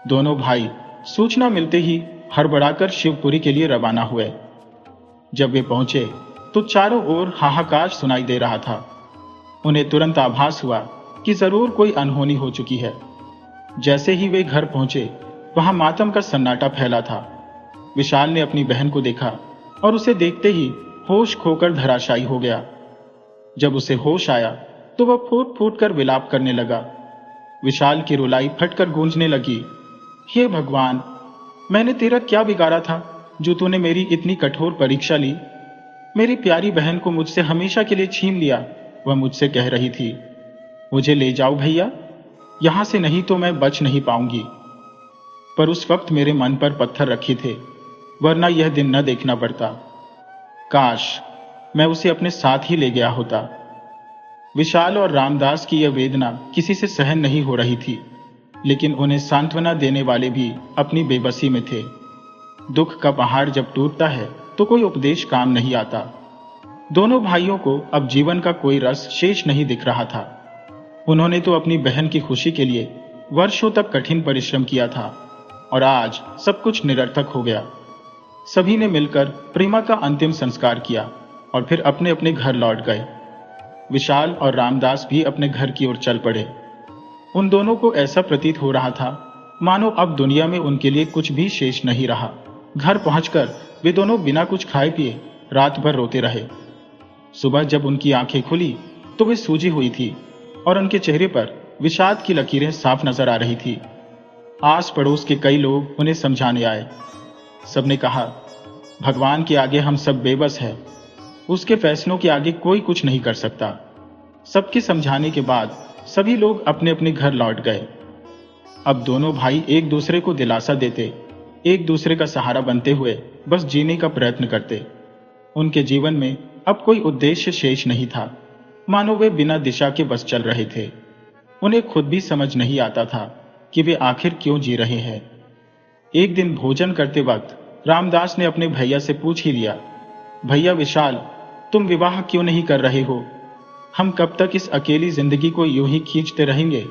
दोनों भाई सूचना मिलते ही हड़बड़ाकर शिवपुरी के लिए रवाना हुए। जब वे पहुंचे तो चारों ओर हाहाकार सुनाई दे रहा था। उन्हें तुरंत आभास हुआ कि जरूर कोई अनहोनी हो चुकी है। जैसे ही वे घर पहुंचे, वहां मातम का सन्नाटा फैला था। विशाल ने अपनी बहन को देखा और उसे देखते ही होश खोकर धराशायी हो गया। जब उसे होश आया तो वह फूट फूट कर विलाप करने लगा। विशाल की रुलाई फटकर गूंजने लगी। हे भगवान, मैंने तेरा क्या बिगाड़ा था जो तूने मेरी इतनी कठोर परीक्षा ली? मेरी प्यारी बहन को मुझसे हमेशा के लिए छीन लिया। वह मुझसे कह रही थी, मुझे ले जाओ भैया, यहां से नहीं तो मैं बच नहीं पाऊंगी। पर उस वक्त मेरे मन पर पत्थर रखे थे, वरना यह दिन न देखना पड़ता। काश मैं उसे अपने साथ ही ले गया होता। विशाल और रामदास की यह वेदना किसी से सहन नहीं हो रही थी, लेकिन उन्हें सांत्वना देने वाले भी अपनी बेबसी में थे। दुख का पहाड़ जब टूटता है तो कोई उपदेश काम नहीं आता। दोनों भाइयों को अब जीवन का कोई रस शेष नहीं दिख रहा था। उन्होंने तो अपनी बहन की खुशी के लिए वर्षों तक कठिन परिश्रम किया था, और आज सब कुछ निरर्थक हो गया। सभी ने मिलकर प्रेमा का अंतिम संस्कार किया और फिर अपने अपने घर लौट गए। विशाल और रामदास भी अपने घर की ओर चल पड़े। उन दोनों को ऐसा प्रतीत हो रहा था मानो अब दुनिया में उनके लिए कुछ भी शेष नहीं रहा। घर पहुंचकर वे दोनों बिना कुछ खाए पिए रात भर रोते रहे। सुबह जब उनकी आंखें खुली तो वे सूजी हुई थी और उनके चेहरे पर विषाद की लकीरें साफ नजर आ रही थी। आस पड़ोस के कई लोग उन्हें समझाने आए। सबने कहा, भगवान के आगे हम सब बेबस हैं, उसके फैसलों के आगे कोई कुछ नहीं कर सकता। सबके समझाने के बाद सभी लोग अपने अपने घर लौट गए। अब दोनों भाई एक दूसरे को दिलासा देते, एक दूसरे का सहारा बनते हुए बस जीने का प्रयत्न करते। उनके जीवन में अब कोई उद्देश्य शेष नहीं था, मानो वे बिना दिशा के बस चल रहे थे। उन्हें खुद भी समझ नहीं आता था कि वे आखिर क्यों जी रहे हैं। एक दिन भोजन करते वक्त रामदास ने अपने भैया से पूछ ही लिया, भैया विशाल, तुम विवाह क्यों नहीं कर रहे हो? हम कब तक इस अकेली जिंदगी को यूं ही खींचते रहेंगे?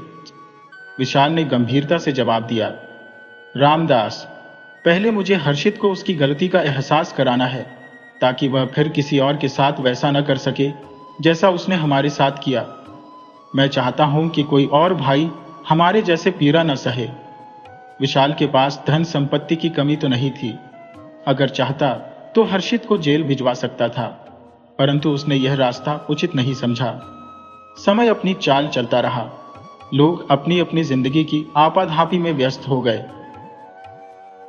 विशाल ने गंभीरता से जवाब दिया, रामदास, पहले मुझे हर्षित को उसकी गलती का एहसास कराना है, ताकि वह फिर किसी और के साथ वैसा न कर सके जैसा उसने हमारे साथ किया। मैं चाहता हूं कि कोई और भाई हमारे जैसे पीड़ा न सहे। विशाल के पास धन संपत्ति की कमी तो नहीं थी। अगर चाहता तो हर्षित को जेल भिजवा सकता था, परंतु उसने यह रास्ता उचित नहीं समझा। समय अपनी चाल चलता रहा। लोग अपनी अपनी जिंदगी की आपाधापी में व्यस्त हो गए।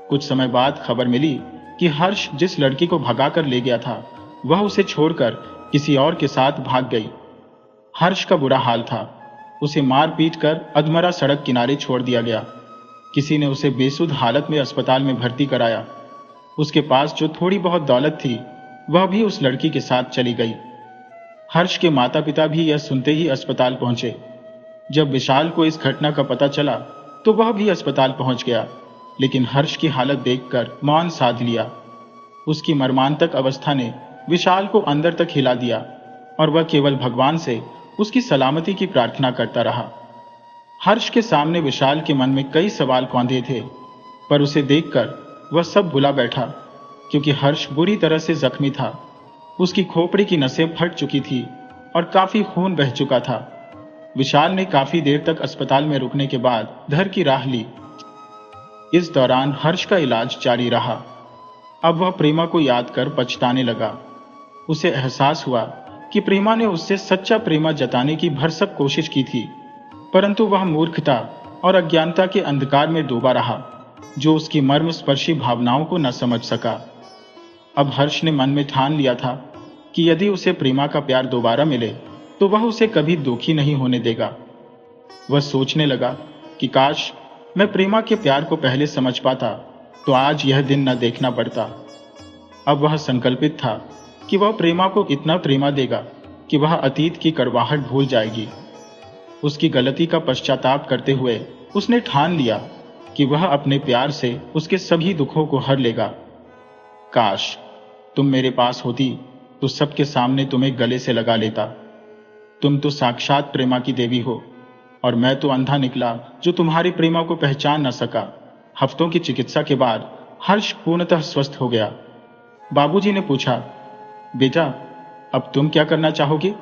कुछ समय बाद खबर मिली कि हर्ष जिस लड़की को भगाकर ले गया था, वह उसे छोड़कर किसी और के साथ भाग गई। हर्ष का बुरा हाल था। उसे मार पीट कर अधमरा सड़क किनारे छोड़ दिया गया। किसी ने उसे बेसुध हालत में अस्पताल में भर्ती कराया। उसके पास जो थोड़ी बहुत दौलत थी, वह भी उस लड़की के साथ चली गई। हर्ष के माता पिता भी यह सुनते ही अस्पताल पहुंचे। जब विशाल को इस घटना का पता चला तो वह भी अस्पताल पहुंच गया, लेकिन हर्ष की हालत देखकर मौन साध लिया। उसकी मर्मांतक अवस्था ने विशाल को अंदर तक हिला दिया और वह केवल भगवान से उसकी सलामती की प्रार्थना करता रहा। हर्ष के सामने विशाल के मन में कई सवाल कौंधे थे, पर उसे देखकर वह सब भुला बैठा, क्योंकि हर्ष बुरी तरह से जख्मी था। उसकी खोपड़ी की नसें फट चुकी थी और काफी खून बह चुका था। विशाल ने काफी देर तक अस्पताल में रुकने के बाद घर की राह ली। इस दौरान हर्ष का इलाज जारी रहा। अब वह प्रेमा को याद कर पछताने लगा। उसे एहसास हुआ कि प्रेमा ने उससे सच्चा प्रेमा जताने की भरसक कोशिश की थी, परंतु वह मूर्खता और अज्ञानता के अंधकार में डूबा रहा, जो उसकी मर्मस्पर्शी भावनाओं को न समझ सका। अब हर्ष ने मन में ठान लिया था कि यदि उसे प्रेमा का प्यार दोबारा मिले तो वह उसे कभी दुखी नहीं होने देगा। वह सोचने लगा कि काश मैं प्रेमा के प्यार को पहले समझ पाता तो आज यह दिन न देखना पड़ता। अब वह संकल्पित था कि वह प्रेमा को इतना प्रेमा देगा कि वह अतीत की कड़वाहट भूल जाएगी। उसकी गलती का पश्चाताप करते हुए उसने ठान लिया कि वह अपने प्यार से उसके सभी दुखों को हर लेगा। काश तुम मेरे पास होती तो सबके सामने तुम्हें गले से लगा लेता। तुम तो साक्षात प्रेमा की देवी हो, और मैं तो अंधा निकला जो तुम्हारी प्रेमा को पहचान न सका। हफ्तों की चिकित्सा के बाद हर्ष पूर्णतः स्वस्थ हो गया। बाबूजी ने पूछा, बेटा, अब तुम क्या करना चाहोगे?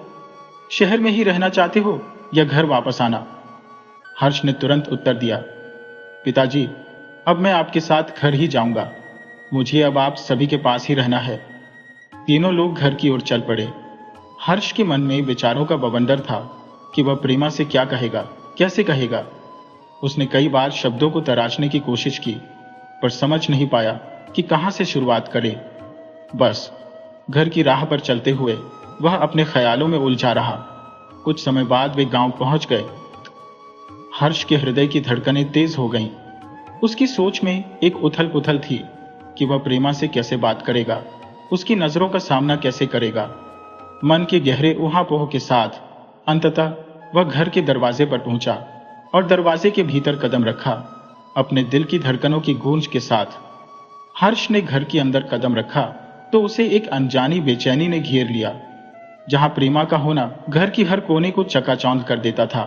शहर में ही रहना चाहते हो या घर वापस आना? हर्ष ने तुरंत उत्तर दिया, पिताजी, अब मैं आपके साथ घर ही जाऊंगा। मुझे अब आप सभी के पास ही रहना है। तीनों लोग घर की ओर चल पड़े। हर्ष के मन में विचारों का बवंडर था कि वह प्रेमा से क्या कहेगा, कैसे कहेगा। उसने कई बार शब्दों को तराशने की कोशिश की, पर समझ नहीं पाया कि कहां से शुरुआत करे। बस घर की राह पर चलते हुए वह अपने ख्यालों में उलझा रहा। कुछ समय बाद वे गांव पहुंच गए। हर्ष के हृदय की धड़कनें तेज हो गईं। उसकी सोच में एक उथल पुथल थी कि वह प्रेमा से कैसे बात करेगा, उसकी नजरों का सामना कैसे करेगा। मन के गहरे ऊहापोह के साथ अंततः वह घर के दरवाजे पर पहुंचा और दरवाजे के भीतर कदम रखा। अपने दिल की धड़कनों की गूंज के साथ हर्ष ने घर के अंदर कदम रखा तो उसे एक अनजानी बेचैनी ने घेर लिया। जहां प्रेमा का होना घर की हर कोने को चकाचौंध कर देता था,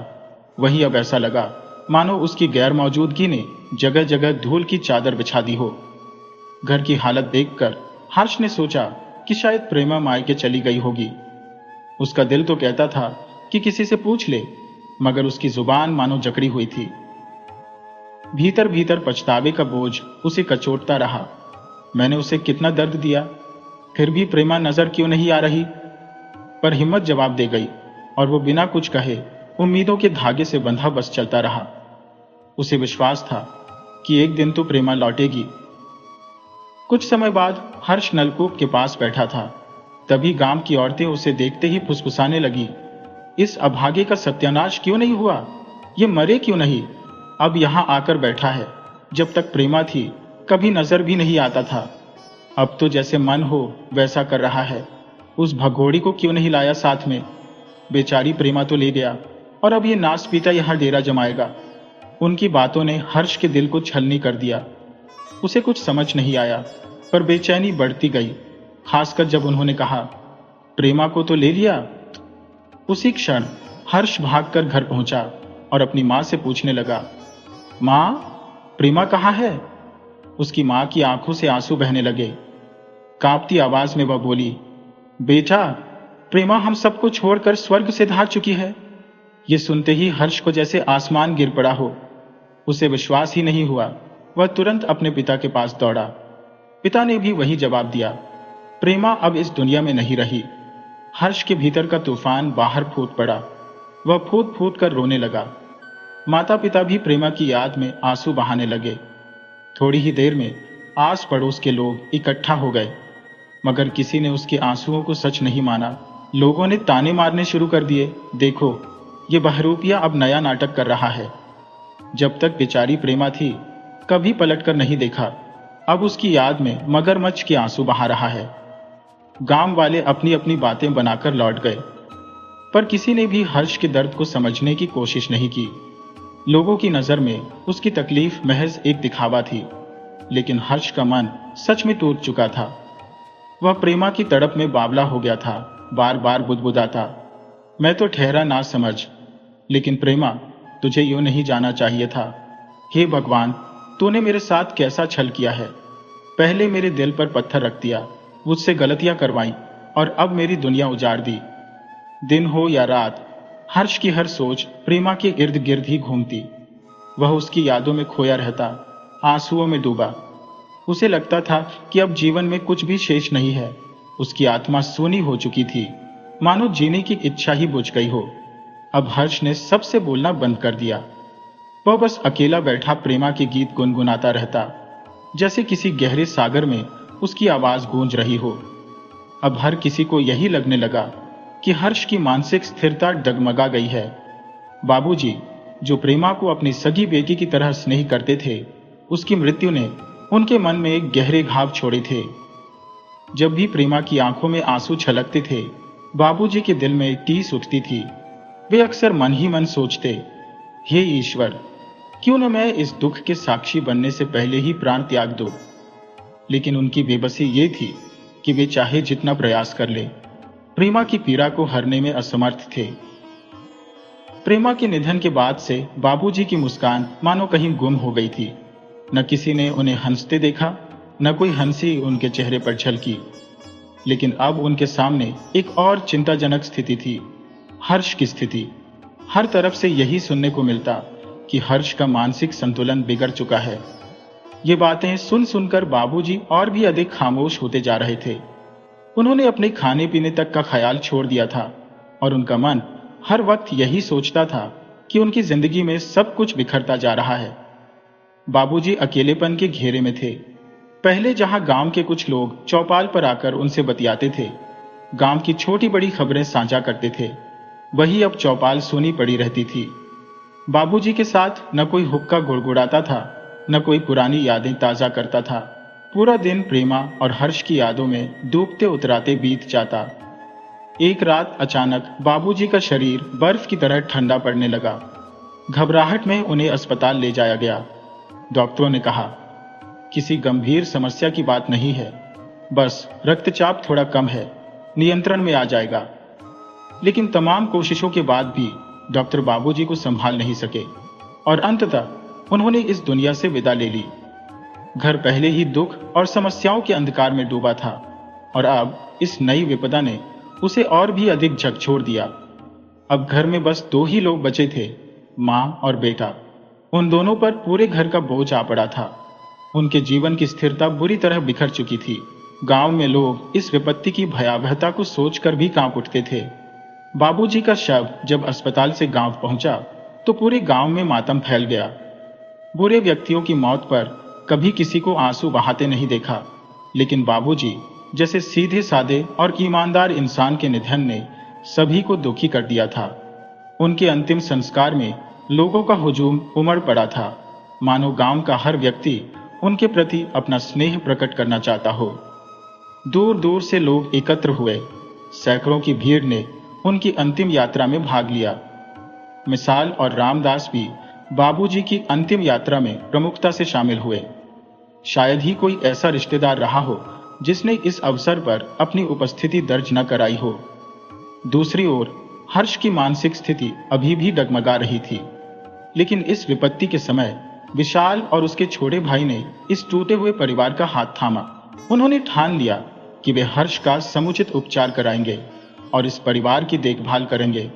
वहीं अब ऐसा लगा मानो उसकी गैर मौजूदगी ने जगह जगह धूल की चादर बिछा दी हो। घर की हालत देखकर हर्ष ने सोचा कि शायद प्रेमा मायके चली गई होगी। उसका दिल तो कहता था कि किसी से पूछ ले, मगर उसकी जुबान मानो जकड़ी हुई थी। भीतर भीतर पछतावे का बोझ उसे कचोटता रहा। मैंने उसे कितना दर्द दिया, फिर भी प्रेमा नजर क्यों नहीं आ रही? पर हिम्मत जवाब दे गई और वो बिना कुछ कहे उम्मीदों के धागे से बंधा बस चलता रहा। उसे विश्वास था कि एक दिन तो प्रेमा लौटेगी। कुछ समय बाद हर्ष नलकूप के पास बैठा था। तभी गांव की औरतें उसे देखते ही फुसफुसाने लगी, इस अभागे का सत्यानाश क्यों नहीं हुआ? ये मरे क्यों नहीं? अब यहां आकर बैठा है। जब तक प्रेमा थी कभी नजर भी नहीं आता था। अब तो जैसे मन हो वैसा कर रहा है। उस भगोड़ी को क्यों नहीं लाया साथ में? बेचारी प्रेमा तो ले गया और अब ये नास पीता यहां डेरा जमाएगा। उनकी बातों ने हर्ष के दिल को छलनी कर दिया। उसे कुछ समझ नहीं आया, पर बेचैनी बढ़ती गई, खासकर जब उन्होंने कहा, प्रेमा को तो ले लिया। उसी क्षण हर्ष भागकर घर पहुंचा और अपनी मां से पूछने लगा, मां, प्रेमा कहाँ है? उसकी मां की आंखों से आंसू बहने लगे। कांपती आवाज में वह बोली, बेटा, प्रेमा हम सबको छोड़कर स्वर्ग से धार चुकी है। ये सुनते ही हर्ष को जैसे आसमान गिर पड़ा हो। उसे विश्वास ही नहीं हुआ। वह तुरंत अपने पिता के पास दौड़ा। पिता ने भी वही जवाब दिया, प्रेमा अब इस दुनिया में नहीं रही। हर्ष के भीतर का तूफान बाहर फूट पड़ा। वह फूट फूट कर रोने लगा। माता पिता भी प्रेमा की याद में आंसू बहाने लगे। थोड़ी ही देर में आस पड़ोस के लोग इकट्ठा हो गए, मगर किसी ने उसके आंसुओं को सच नहीं माना। लोगों ने ताने मारने शुरू कर दिए, देखो, ये बहरूपिया अब नया नाटक कर रहा है। जब तक बेचारी प्रेमा थी कभी पलटकर नहीं देखा, अब उसकी याद में मगरमच्छ के आंसू बहा रहा है। गांव वाले अपनी अपनी बातें बनाकर लौट गए, पर किसी ने भी हर्ष के दर्द को समझने की कोशिश नहीं की। लोगों की नजर में उसकी तकलीफ महज एक दिखावा थी, लेकिन हर्ष का मन सच में टूट चुका था। वह प्रेमा की तड़प में बावला हो गया था, बार बार बुदबुदाता, मैं तो ठहरा ना समझ, लेकिन प्रेमा, तुझे यूं नहीं जाना चाहिए था। हे भगवान, तूने मेरे साथ कैसा छल किया है। पहले मेरे दिल पर पत्थर रख दिया, मुझसे गलतियां करवाई और अब मेरी दुनिया उजाड़ दी। दिन हो या रात, हर्ष की हर सोच प्रेमा के इर्द गिर्द ही घूमती। वह उसकी यादों में खोया रहता, आंसुओं में डूबा। उसे लगता था कि अब जीवन में कुछ भी शेष नहीं है। उसकी आत्मा सूनी हो चुकी थी, मानो जीने की इच्छा ही बुझ गई हो। अब हर्ष ने सबसे बोलना बंद कर दिया। वह बस अकेला बैठा प्रेमा के गीत गुनगुनाता रहता, जैसे किसी गहरे सागर में उसकी आवाज गूंज रही हो। अब हर किसी को यही लगने लगा कि हर्ष की मानसिक स्थिरता डगमगा गई है। बाबूजी, जो प्रेमा को अपनी सगी बेटी की तरह स्नेह करते थे, उसकी मृत्यु ने उनके मन में एक गहरे घाव छोड़े थे। जब भी प्रेमा की आंखों में आंसू छलकते थे, बाबूजी के दिल में टीस उठती थी। वे अक्सर मन ही मन सोचते, हे ईश्वर, क्यों न मैं इस दुख के साक्षी बनने से पहले ही प्राण त्याग दूं। लेकिन उनकी बेबसी ये थी कि वे चाहे जितना प्रयास कर ले, प्रेमा की पीड़ा को हरने में असमर्थ थे। प्रेमा के निधन के बाद से बाबूजी की मुस्कान मानो कहीं गुम हो गई थी। न किसी ने उन्हें हंसते देखा, न कोई हंसी उनके चेहरे पर झलकी। लेकिन अब उनके सामने एक और चिंताजनक स्थिति थी, हर्ष की स्थिति। हर तरफ से यही सुनने को मिलता कि हर्ष का मानसिक संतुलन बिगड़ चुका है। ये बातें सुन सुनकर बाबूजी और भी अधिक खामोश होते जा रहे थे। उन्होंने अपने खाने पीने तक का ख्याल छोड़ दिया था और उनका मन हर वक्त यही सोचता था कि उनकी जिंदगी में सब कुछ बिखरता जा रहा है। बाबूजी अकेलेपन के घेरे में थे। पहले जहां गांव के कुछ लोग चौपाल पर आकर उनसे बतियाते थे, गांव की छोटी बड़ी खबरें साझा करते थे, वही अब चौपाल सूनी पड़ी रहती थी। बाबूजी के साथ न कोई हुक्का गुड़गुड़ाता था, न कोई पुरानी यादें ताजा करता था। पूरा दिन प्रेमा और हर्ष की यादों में डूबते उतराते बीत जाता। एक रात अचानक बाबूजी का शरीर बर्फ की तरह ठंडा पड़ने लगा। घबराहट में उन्हें अस्पताल ले जाया गया। डॉक्टरों ने कहा, किसी गंभीर समस्या की बात नहीं है, बस रक्तचाप थोड़ा कम है, नियंत्रण में आ जाएगा। लेकिन तमाम कोशिशों के बाद भी डॉक्टर बाबूजी को संभाल नहीं सके और अंततः उन्होंने इस दुनिया से विदा ले ली। घर पहले ही दुख और समस्याओं के अंधकार में डूबा था और अब इस नई विपदा ने उसे और भी अधिक झकझोर दिया। अब घर में बस दो ही लोग बचे थे, मां और बेटा। उन दोनों पर पूरे घर का बोझ आ पड़ा था। उनके जीवन की स्थिरता बुरी तरह बिखर चुकी थी। गांव में लोग इस विपत्ति की भयावहता को सोचकर भी कांप उठते थे। बाबूजी का शव जब अस्पताल से गांव पहुंचा तो पूरे गांव में मातम फैल गया। बुरे व्यक्तियों की मौत पर कभी किसी को आंसू बहाते नहीं देखा, लेकिन बाबूजी जैसे सीधे सादे और ईमानदार इंसान के निधन ने सभी को दुखी कर दिया था। उनके अंतिम संस्कार में लोगों का हुजूम उमड़ पड़ा था, मानो गांव का हर व्यक्ति उनके प्रति अपना स्नेह प्रकट करना चाहता हो। दूर दूर से लोग एकत्र हुए। सैकड़ों की भीड़ ने उनकी अंतिम यात्रा में भाग लिया। मिसाल और रामदास भी बाबूजी की अंतिम यात्रा में प्रमुखता से शामिल हुए। शायद ही कोई ऐसा रिश्तेदार रहा हो जिसने इस अवसर पर अपनी उपस्थिति दर्ज न कराई हो। दूसरी ओर हर्ष की मानसिक स्थिति अभी भी डगमगा रही थी, लेकिन इस विपत्ति के समय विशाल और उसके छोटे भाई ने इस टूटे हुए परिवार का हाथ थामा। उन्होंने ठान लिया कि वे हर्ष का समुचित उपचार कराएंगे और इस परिवार की देखभाल करेंगे,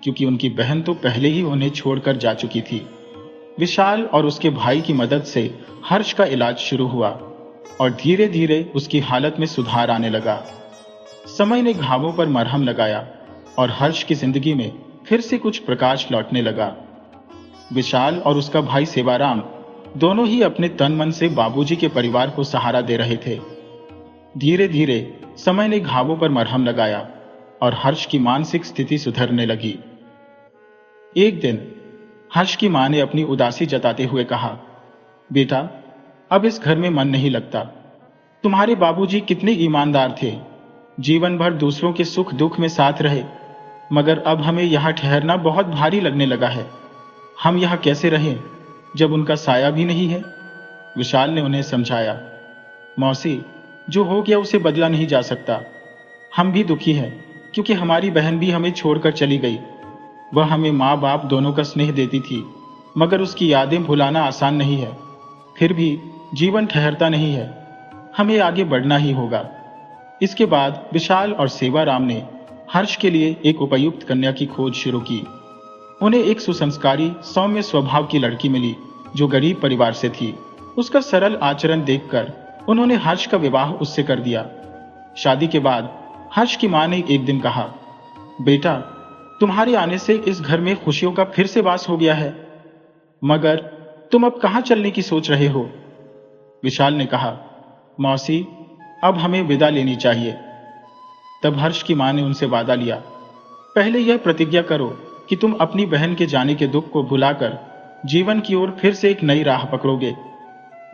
क्योंकि उनकी बहन तो पहले ही उन्हें छोड़कर जा चुकी थी। विशाल और उसके भाई की मदद से हर्ष का इलाज शुरू हुआ और धीरे धीरे उसकी हालत में सुधार आने लगा। समय ने घावों पर मरहम लगाया और हर्ष की जिंदगी में फिर से कुछ प्रकाश लौटने लगा। विशाल और उसका भाई सेवाराम दोनों ही अपने तन मन से बाबूजी के परिवार को सहारा दे रहे थे। धीरे धीरे समय ने घावों पर मरहम लगाया और हर्ष की मानसिक स्थिति सुधरने लगी। एक दिन हर्ष की मां ने अपनी उदासी जताते हुए कहा, बेटा, अब इस घर में मन नहीं लगता। तुम्हारे बाबूजी कितने ईमानदार थे, जीवन भर दूसरों के सुख दुख में साथ रहे, मगर अब हमें यहाँ ठहरना बहुत भारी लगने लगा है। हम यहाँ कैसे रहें जब उनका साया भी नहीं है। विशाल ने उन्हें समझाया, मौसी, जो हो गया उसे बदला नहीं जा सकता। हम भी दुखी हैं क्योंकि हमारी बहन भी हमें छोड़कर चली गई। वह हमें माँ बाप दोनों का स्नेह देती थी, मगर उसकी यादें भुलाना आसान नहीं है। फिर भी जीवन ठहरता नहीं है, हमें आगे बढ़ना ही होगा। इसके बाद विशाल और सेवाराम ने हर्ष के लिए एक उपयुक्त कन्या की खोज शुरू की। उन्हें एक सुसंस्कारी सौम्य स्वभाव की लड़की मिली जो गरीब परिवार से थी। उसका सरल आचरण देखकर उन्होंने हर्ष का विवाह उससे कर दिया। शादी के बाद हर्ष की मां ने एक दिन कहा, बेटा, तुम्हारे आने से इस घर में खुशियों का फिर से वास हो गया है, मगर तुम अब कहां चलने की सोच रहे हो। विशाल ने कहा, मौसी, अब हमें विदा लेनी चाहिए। तब हर्ष की मां ने उनसे वादा लिया, पहले यह प्रतिज्ञा करो कि तुम अपनी बहन के जाने के दुख को भुलाकर जीवन की ओर फिर से एक नई राह पकड़ोगे।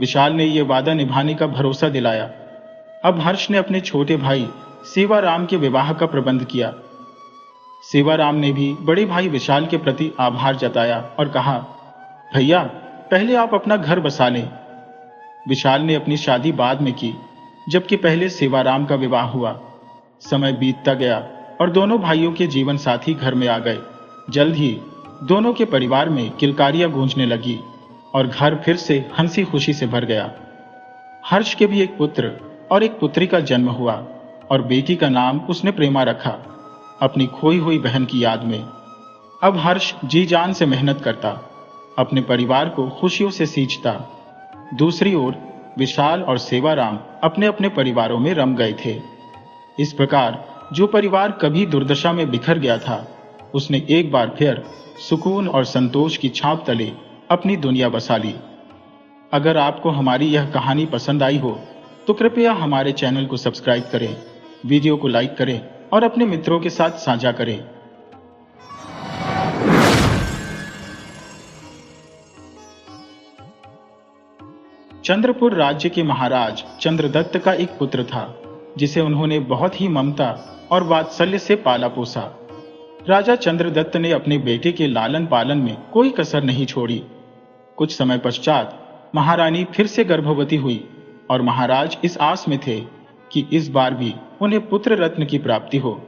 विशाल ने यह वादा निभाने का भरोसा दिलाया। अब हर्ष ने अपने छोटे भाई सेवाराम के विवाह का प्रबंध किया। सेवाराम ने भी बड़े भाई विशाल के प्रति आभार जताया और कहा, भैया, पहले आप अपना घर बसा लें। विशाल ने अपनी शादी बाद में की, जबकि पहले सेवाराम का विवाह हुआ। समय बीतता गया और दोनों भाइयों के जीवन साथी घर में आ गए। जल्द ही दोनों के परिवार में किलकारियां गूंजने लगी और घर फिर से हंसी खुशी से भर गया। हर्ष के भी एक पुत्र और एक पुत्री का जन्म हुआ और बेटी का नाम उसने प्रेमा रखा, अपनी खोई हुई बहन की याद में। अब हर्ष जी जान से मेहनत करता, अपने परिवार को खुशियों से सींचता। दूसरी ओर विशाल और सेवाराम अपने अपने परिवारों में रम गए थे। इस प्रकार जो परिवार कभी दुर्दशा में बिखर गया था, उसने एक बार फिर सुकून और संतोष की छाप तले अपनी दुनिया बसा ली। अगर आपको हमारी यह कहानी पसंद आई हो तो कृपया हमारे चैनल को सब्सक्राइब करें, वीडियो को लाइक करें और अपने मित्रों के साथ साझा करें। चंद्रपुर राज्य के महाराज चंद्रदत्त का एक पुत्र था, जिसे उन्होंने बहुत ही ममता और वात्सल्य से पाला पोसा। राजा चंद्रदत्त ने अपने बेटे के लालन पालन में कोई कसर नहीं छोड़ी। कुछ समय पश्चात महारानी फिर से गर्भवती हुई और महाराज इस आस में थे कि इस बार भी उन्हें पुत्र रत्न की प्राप्ति हो।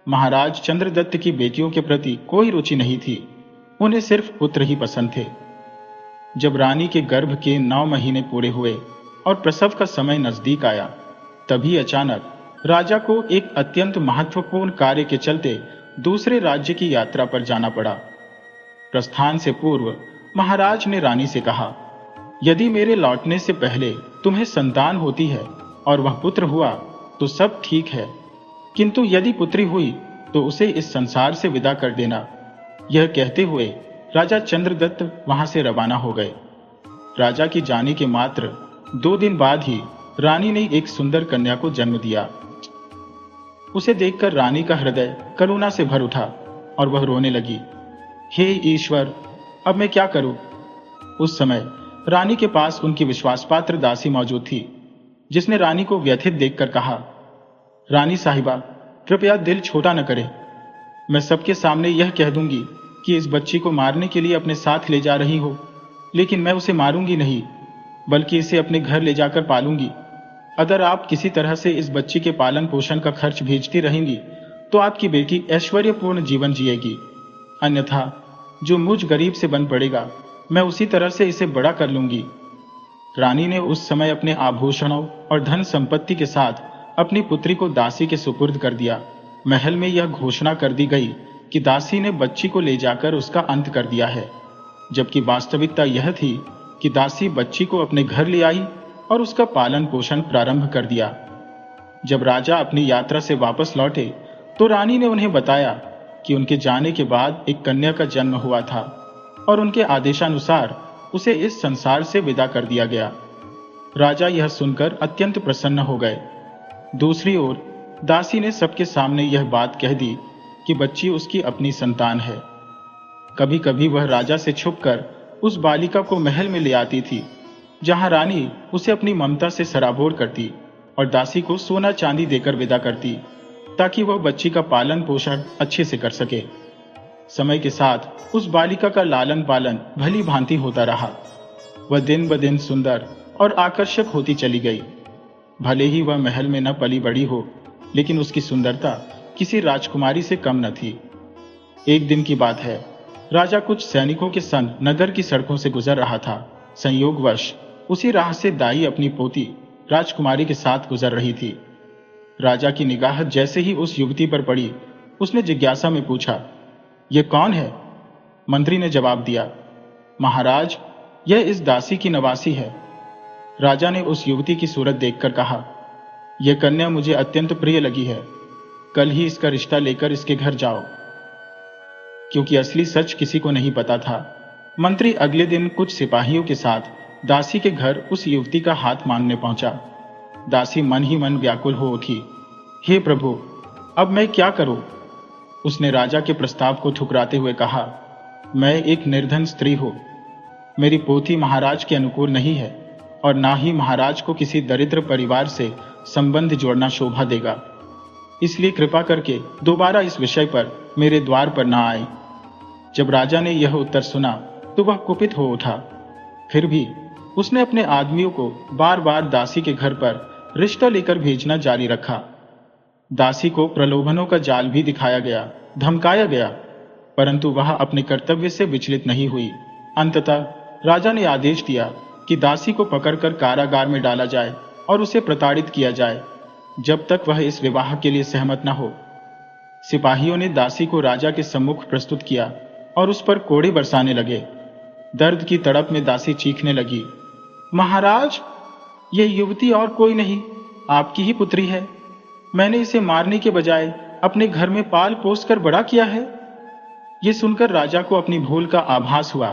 महाराज चंद्रदत्त की बेटियों के प्रति कोई रुचि नहीं थी, उन्हें सिर्फ पुत्र ही पसंद थे। जब रानी के गर्भ के 9 महीने पूरे हुए और प्रसव का समय नजदीक आया, तभी अचानक राजा को एक अत्यंत महत्वपूर्ण कार्य के चलते दूसरे राज्य की यात्रा पर जाना पड़ा। प्रस्थान से पूर्व महाराज ने रानी से कहा, यदि मेरे लौटने से पहले तुम्हें संतान होती है और वह पुत्र हुआ तो सब ठीक है, किंतु यदि पुत्री हुई तो उसे इस संसार से विदा कर देना। यह कहते हुए राजा चंद्रदत्त वहां से रवाना हो गए। राजा की जाने के मात्र 2 दिन बाद ही रानी ने एक सुंदर कन्या को जन्म दिया। उसे देखकर रानी का हृदय करुणा से भर उठा और वह रोने लगी। हे ईश्वर, अब मैं क्या करूं? उस समय रानी के पास उनकी विश्वासपात्र दासी मौजूद थी, जिसने रानी को व्यथित देखकर कहा, रानी साहिबा, कृपया दिल छोटा न करें। मैं सबके सामने यह कह दूंगी कि इस बच्ची को मारने के लिए अपने साथ ले जा रही हो, लेकिन मैं उसे मारूंगी नहीं, बल्कि इसे अपने घर ले जाकर पालूंगी। अगर आप किसी तरह से इस बच्ची के पालन पोषण का खर्च भेजती रहेंगी तो आपकी बेटी ऐश्वर्यपूर्ण जीवन जिएगी, अन्यथा जो मुझ गरीब से बन पड़ेगा मैं उसी तरह से इसे बड़ा कर लूंगी। रानी ने उस समय अपने आभूषणों और धन संपत्ति के साथ अपनी पुत्री को दासी के सुपुर्द कर दिया। महल में यह घोषणा कर दी गई कि दासी ने बच्ची को ले जाकर उसका अंत कर दिया है, जबकि वास्तविकता यह थी कि दासी बच्ची को अपने घर ले आई और उसका पालन पोषण प्रारंभ कर दिया। जब राजा अपनी यात्रा से वापस लौटे तो रानी ने उन्हें बताया कि उनके जाने के बाद एक कन्या का जन्म हुआ था और उनके आदेशानुसार उसे इस संसार से विदा कर दिया गया। राजा यह सुनकर अत्यंत प्रसन्न हो गए। दूसरी ओर दासी ने सबके सामने यह बात कह दी कि बच्ची उसकी अपनी संतान है। कभी कभी वह राजा से छुपकर उस बालिका को महल में ले आती थी, जहां रानी उसे अपनी ममता से सराबोर करती और दासी को सोना चांदी देकर विदा करती, ताकि वह बच्ची का पालन पोषण अच्छे से कर सके। समय के साथ उस बालिका का लालन पालन भली भांति होता रहा। वह दिन ब दिन सुंदर और आकर्षक होती चली गई। भले ही वह महल में न पली बड़ी हो, लेकिन उसकी सुंदरता किसी राजकुमारी से कम न थी। एक दिन की बात है, राजा कुछ सैनिकों के संग नगर की सड़कों से गुजर रहा था। संयोगवश उसी राह से दाई अपनी पोती राजकुमारी के साथ गुजर रही थी। राजा की निगाह जैसे ही उस युवती पर पड़ी, उसने जिज्ञासा में पूछा, यह कौन है? मंत्री ने जवाब दिया, महाराज, यह इस दासी की नवासी है। राजा ने उस युवती की सूरत देखकर कहा, यह कन्या मुझे अत्यंत प्रिय लगी है, कल ही इसका रिश्ता लेकर इसके घर जाओ। क्योंकि असली सच किसी को नहीं पता था, मंत्री अगले दिन कुछ सिपाहियों के साथ दासी के घर उस युवती का हाथ मांगने पहुंचा। दासी मन ही मन व्याकुल हो उठी। हे प्रभु, अब मैं क्या करूं? उसने राजा के प्रस्ताव को ठुकराते हुए कहा, मैं एक निर्धन स्त्री हूं, मेरी पोती महाराज के अनुकूल नहीं है और ना ही महाराज को किसी दरिद्र परिवार से संबंध जोड़ना शोभा देगा। इसलिए कृपा करके दोबारा इस विषय पर मेरे द्वार पर ना आए। जब राजा ने यह उत्तर सुना तो वह कुपित हो उठा। फिर भी उसने अपने आदमियों को बार बार दासी के घर पर रिश्ता लेकर भेजना जारी रखा। दासी को प्रलोभनों का जाल भी दिखाया गया, धमकाया गया, परंतु वह अपने कर्तव्य से विचलित नहीं हुई। अंततः राजा ने आदेश दिया कि दासी को पकड़कर कारागार में डाला जाए और उसे प्रताड़ित किया जाए जब तक वह इस विवाह के लिए सहमत न हो। सिपाहियों ने दासी को राजा के सम्मुख प्रस्तुत किया और उस पर कोड़े बरसाने लगे। दर्द की तड़प में दासी चीखने लगी, महाराज, यह युवती और कोई नहीं, आपकी ही पुत्री है। मैंने इसे मारने के बजाय अपने घर में पाल पोस कर बड़ा किया है। यह सुनकर राजा को अपनी भूल का आभास हुआ,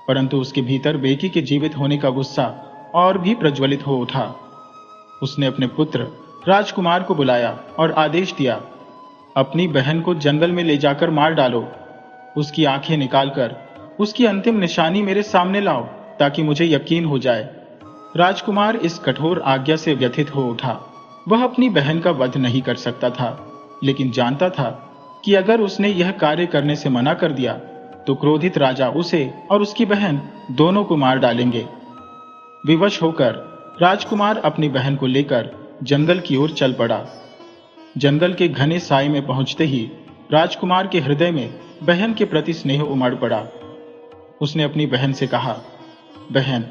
परंतु उसके भीतर बेटी के जीवित होने का गुस्सा और भी प्रज्वलित हो उठा। उसने अपने पुत्र राजकुमार को बुलाया और आदेश दिया, अपनी बहन को जंगल में ले जाकर मार डालो। उसकी आंखें निकालकर उसकी अंतिम निशानी मेरे सामने लाओ ताकि मुझे यकीन हो जाए। राजकुमार इस कठोर आज्ञा से व्यथित हो उठा। वह अपनी बहन का वध नहीं कर सकता था, लेकिन जानता था कि अगर उसने यह कार्य करने से मना कर दिया तो क्रोधित राजा उसे और उसकी बहन दोनों को मार डालेंगे। विवश होकर राजकुमार अपनी बहन को लेकर जंगल की ओर चल पड़ा। जंगल के घने साए में पहुंचते ही राजकुमार के हृदय में बहन के प्रति स्नेह उमड़ पड़ा। उसने अपनी बहन से कहा, बहन,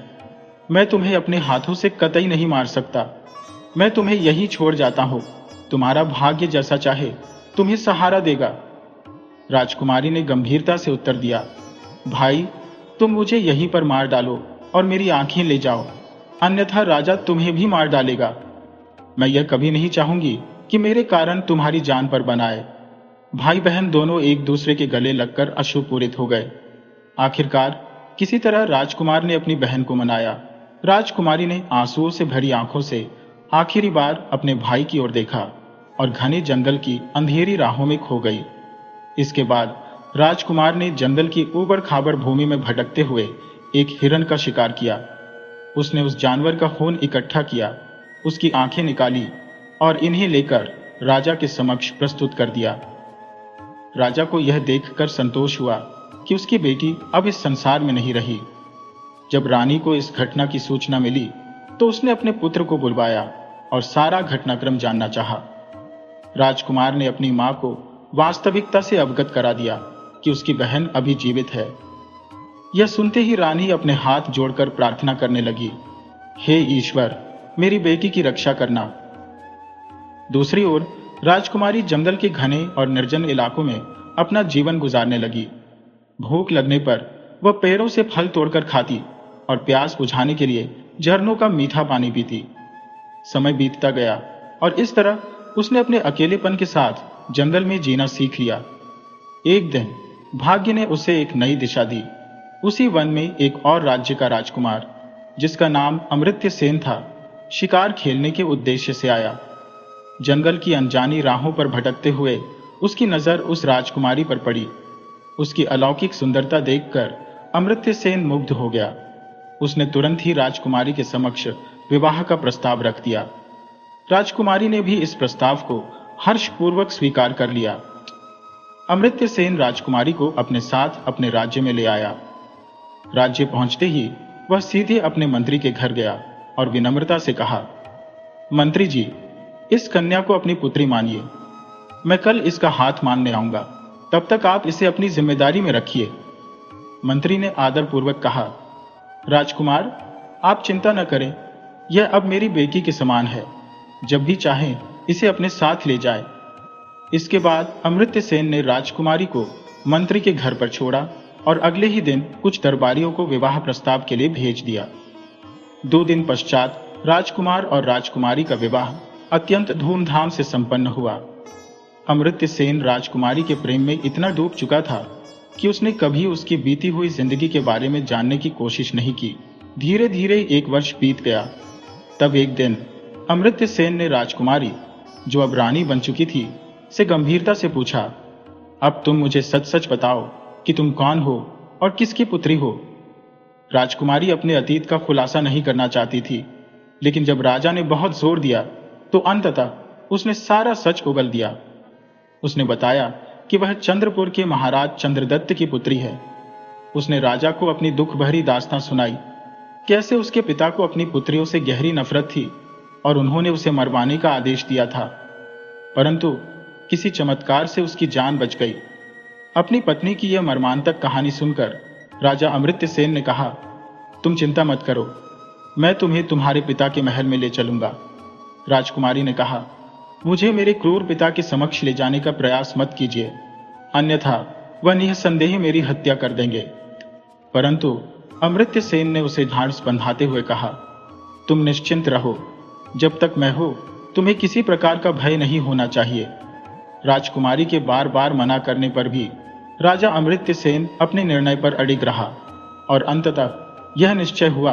मैं तुम्हें अपने हाथों से कतई नहीं मार सकता। मैं तुम्हें यहीं छोड़ जाता हूं। तुम्हारा भाग्य जैसा चाहे तुम्हें सहारा देगा। राजकुमारी ने गंभीरता से उत्तर दिया, भाई, तुम मुझे यहीं पर मार डालो और मेरी आंखें ले जाओ, अन्यथा राजा तुम्हें भी मार डालेगा। मैं यह कभी नहीं चाहूंगी कि मेरे कारण तुम्हारी जान पर बनाए। भाई बहन दोनों एक दूसरे के गले लगकर अश्रुपूरित हो गए। आखिरकार किसी तरह राजकुमार ने अपनी बहन को मनाया। राजकुमारी ने आंसुओं से भरी आंखों से आखिरी बार अपने भाई की ओर देखा और घने जंगल की अंधेरी राहों में खो गई। इसके बाद राजकुमार ने जंगल की ऊबड़ खाबड़ भूमि में भटकते हुए एक हिरण का शिकार किया। उसने उस जानवर का खून इकट्ठा किया, उसकी आंखें निकाली और इन्हें लेकर राजा के समक्ष प्रस्तुत कर दिया। राजा को यह देखकर संतोष हुआ कि उसकी बेटी अब इस संसार में नहीं रही। जब रानी को इस घटना की सूचना मिली तो उसने अपने पुत्र को बुलवाया और सारा घटनाक्रम जानना चाहा। राजकुमार ने अपनी मां को वास्तविकता से अवगत करा दिया कि उसकी बहन अभी जीवित है। यह सुनते ही रानी अपने हाथ जोड़कर प्रार्थना करने लगी, हे ईश्वर, मेरी बेटी की रक्षा करना। दूसरी ओर राजकुमारी जंगल के घने और निर्जन इलाकों में अपना जीवन गुजारने लगी। भूख लगने पर वह पेड़ों से फल तोड़कर खाती और प्यास बुझाने के लिए झरनों का मीठा पानी पीती। समय बीतता गया और इस तरह उसने अपने अकेलेपन के साथ जंगल में जीना सीख लिया। एक दिन भाग्य ने उसे एक नई दिशा दी। उसी वन में एक और राज्य का राजकुमार, जिसका नाम अमृत्य सेन था, शिकार खेलने के उद्देश्य से आया। जंगल की अनजानी राहों पर भटकते हुए उसकी नजर उस राजकुमारी पर पड़ी। उसकी अलौकिक सुंदरता देखकर अमृत्य सेन मुग्ध हो गया। उसने तुरंत ही राजकुमारी के समक्ष विवाह का प्रस्ताव रख दिया। राजकुमारी ने भी इस प्रस्ताव को हर्षपूर्वक स्वीकार कर लिया। अमृत्य सेन राजकुमारी को अपने साथ अपने राज्य में ले आया। राज्य पहुंचते ही वह सीधे अपने मंत्री के घर गया और विनम्रता से कहा, मंत्री जी, इस कन्या को अपनी पुत्री मानिए। मैं कल इसका हाथ मानने आऊंगा, तब तक आप इसे अपनी जिम्मेदारी में रखिए। मंत्री ने आदरपूर्वक कहा, राजकुमार, आप चिंता न करें, यह अब मेरी बेटी के समान है। जब भी चाहें इसे अपने साथ ले जाए। इसके बाद अमृत्य सेन ने राजकुमारी को मंत्री के घर पर छोड़ा और अगले ही दिन कुछ दरबारियों को विवाह प्रस्ताव के लिए भेज दिया। 2 दिन पश्चात राजकुमार और राजकुमारी का विवाह अत्यंत धूमधाम से संपन्न हुआ। अमृत्य सेन राजकुमारी के प्रेम में इतना डूब चुका था कि उसने कभी उसकी बीती हुई जिंदगी के बारे में जानने की कोशिश नहीं की। धीरे धीरे 1 वर्ष बीत गया। तब एक दिन अमृत्य सेन ने राजकुमारी, जो अब रानी बन चुकी थी, से गंभीरता से पूछा, अब तुम मुझे सच सच बताओ कि तुम कौन हो और किसकी पुत्री हो। राजकुमारी अपने अतीत का खुलासा नहीं करना चाहती थी, लेकिन जब राजा ने बहुत जोर दिया तो अंततः उसने सारा सच उगल दिया। उसने बताया कि वह चंद्रपुर के महाराज चंद्रदत्त की पुत्री है। उसने राजा को अपनी दुख भरी दास्तां सुनाई, कैसे उसके पिता को अपनी पुत्रियों से गहरी नफरत थी और उन्होंने उसे मरवाने का आदेश दिया था, परंतु किसी चमत्कार से उसकी जान बच गई। अपनी पत्नी की यह मर्मांतक कहानी सुनकर राजा अमृत्य सेन ने कहा, तुम चिंता मत करो, मैं तुम्हें तुम्हारे पिता के महल में ले चलूंगा। राजकुमारी ने कहा, मुझे मेरे क्रूर पिता के समक्ष ले जाने का प्रयास मत कीजिए, अन्यथा वह निःसंदेह मेरी हत्या कर देंगे। परंतु अमृत्य सेन ने उसे ढांढस बंधाते हुए कहा, तुम निश्चिंत रहो, जब तक मैं हूं तुम्हें किसी प्रकार का भय नहीं होना चाहिए। राजकुमारी के बार बार मना करने पर भी राजा अमृत्य सेन अपने निर्णय पर अडिग रहा और अंततः यह निश्चय हुआ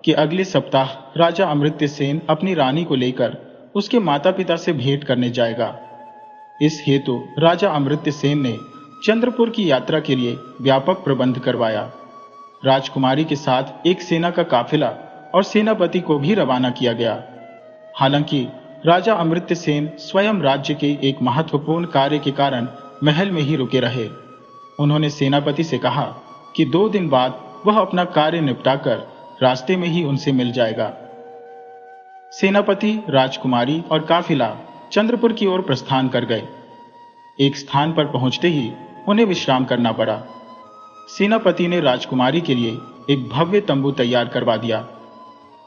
कि अगले सप्ताह राजा अमृत्य सेन अपनी रानी को लेकर उसके माता पिता से भेंट करने जाएगा। इस हेतु राजा अमृत्य सेन ने चंद्रपुर की यात्रा के लिए व्यापक प्रबंध करवाया। राजकुमारी के साथ एक सेना का काफिला और सेनापति को भी रवाना किया गया। हालांकि राजा अमृत्य सेन स्वयं राज्य के एक महत्वपूर्ण कार्य के कारण महल में ही रुके रहे। उन्होंने सेनापति से कहा कि 2 दिन बाद वह अपना कार्य निपटाकर रास्ते में ही उनसे मिल जाएगा। सेनापति, राजकुमारी और काफिला चंद्रपुर की ओर प्रस्थान कर गए। एक स्थान पर पहुंचते ही उन्हें विश्राम करना पड़ा। सेनापति ने राजकुमारी के लिए एक भव्य तंबू तैयार करवा दिया,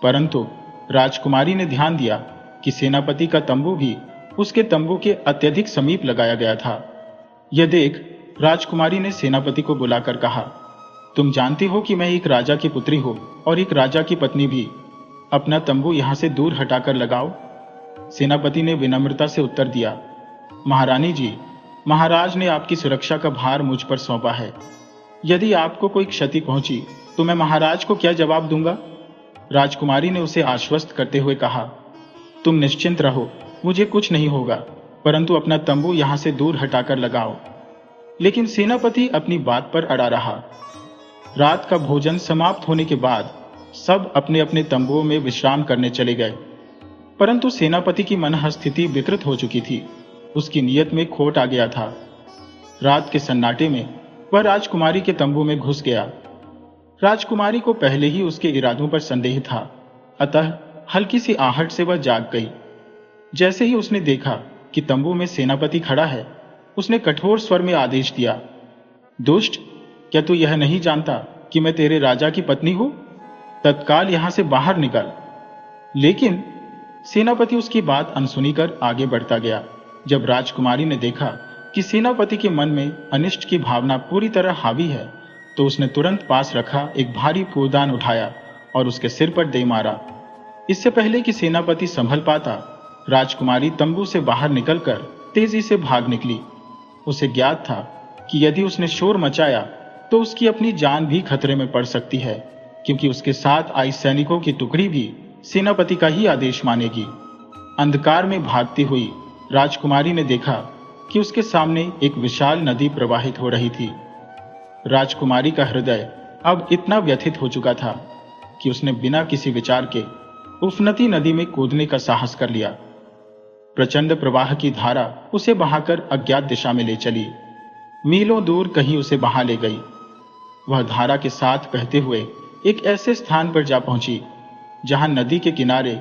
परंतु राजकुमारी ने ध्यान दिया कि सेनापति का तंबू भी उसके तंबू के अत्यधिक समीप लगाया गया था। यह देख राजकुमारी ने सेनापति को बुलाकर कहा, तुम जानती हो कि मैं एक राजा की पुत्री हूं और एक राजा की पत्नी भी। अपना तंबू यहां से दूर हटाकर लगाओ। सेनापति ने विनम्रता से उत्तर दिया, महारानी जी, महाराज ने आपकी सुरक्षा का भार मुझ पर सौंपा है। यदि आपको कोई क्षति पहुंची तो मैं महाराज को क्या जवाब दूंगा। राजकुमारी ने उसे आश्वस्त करते हुए कहा, तुम निश्चिंत रहो, मुझे कुछ नहीं होगा, परंतु अपना तंबू यहां से दूर हटाकर लगाओ। लेकिन सेनापति अपनी बात पर अड़ा रहा। रात का भोजन समाप्त होने के बाद सब अपने अपने तंबुओं में विश्राम करने चले गए, परंतु सेनापति की मनः स्थिति विकृत हो चुकी थी। उसकी नीयत में खोट आ गया था। रात के सन्नाटे में वह राजकुमारी के तंबू में घुस गया। राजकुमारी को पहले ही उसके इरादों पर संदेह था, अतः हल्की सी आहट से वह जाग गई। जैसे ही उसने देखा कि तंबू में सेनापति खड़ा है, उसने कठोर स्वर में आदेश दिया, दुष्ट, क्या तू यह नहीं जानता कि मैं तेरे राजा की पत्नी हूं? तत्काल यहां से बाहर निकल। लेकिन सेनापति उसकी बात अनसुनी कर आगे बढ़ता गया। जब राजकुमारी ने देखा कि सेनापति के मन में अनिष्ट की भावना पूरी तरह हावी है, तो उसने तुरंत पास रखा एक भारी फूलदान उठाया और उसके सिर पर दे मारा। इससे पहले कि सेनापति संभल पाता, राजकुमारी तंबू से बाहर निकलकर तेजी से भाग निकली। उसे ज्ञात था कि यदि उसने शोर मचाया तो उसकी अपनी जान भी खतरे में पड़ सकती है, क्योंकि उसके साथ आई सैनिकों की टुकड़ी भी सेनापति का ही आदेश मानेगी। अंधकार में भागती हुई राजकुमारी ने देखा कि उसके सामने एक विशाल नदी प्रवाहित हो रही थी। राजकुमारी का हृदय अब इतना व्यथित हो चुका था कि उसने बिना किसी विचार के उफनती नदी में कूदने का साहस कर लिया। प्रचंड प्रवाह की धारा उसे बहाकर अज्ञात दिशा में ले चली। मीलों दूर कहीं उसे बहा ले गई। वह धारा के साथ बहते हुए एक ऐसे स्थान पर जा पहुंची जहां नदी के किनारे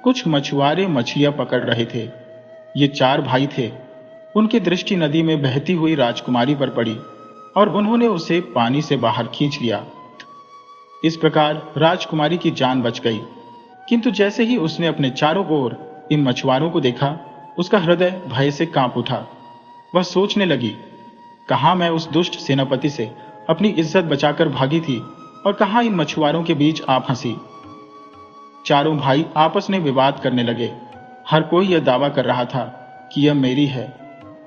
कुछ मछुआरे मछलियां पकड़ रहे थे। ये 4 भाई थे। उनकी दृष्टि नदी में बहती हुई राजकुमारी पर पड़ी और उन्होंने उसे पानी से बाहर खींच लिया। इस प्रकार राजकुमारी की जान बच गई। किंतु जैसे ही उसने अपने चारों ओर इन मछुआरों को देखा, उसका हृदय भय से कांप उठा। वह सोचने लगी, कहां मैं उस दुष्ट सेनापति से अपनी इज्जत बचाकर भागी थी और कहां इन मछुआरों के बीच आ फंसी। चारों भाई आपस में विवाद करने लगे। हर कोई यह दावा कर रहा था कि यह मेरी है।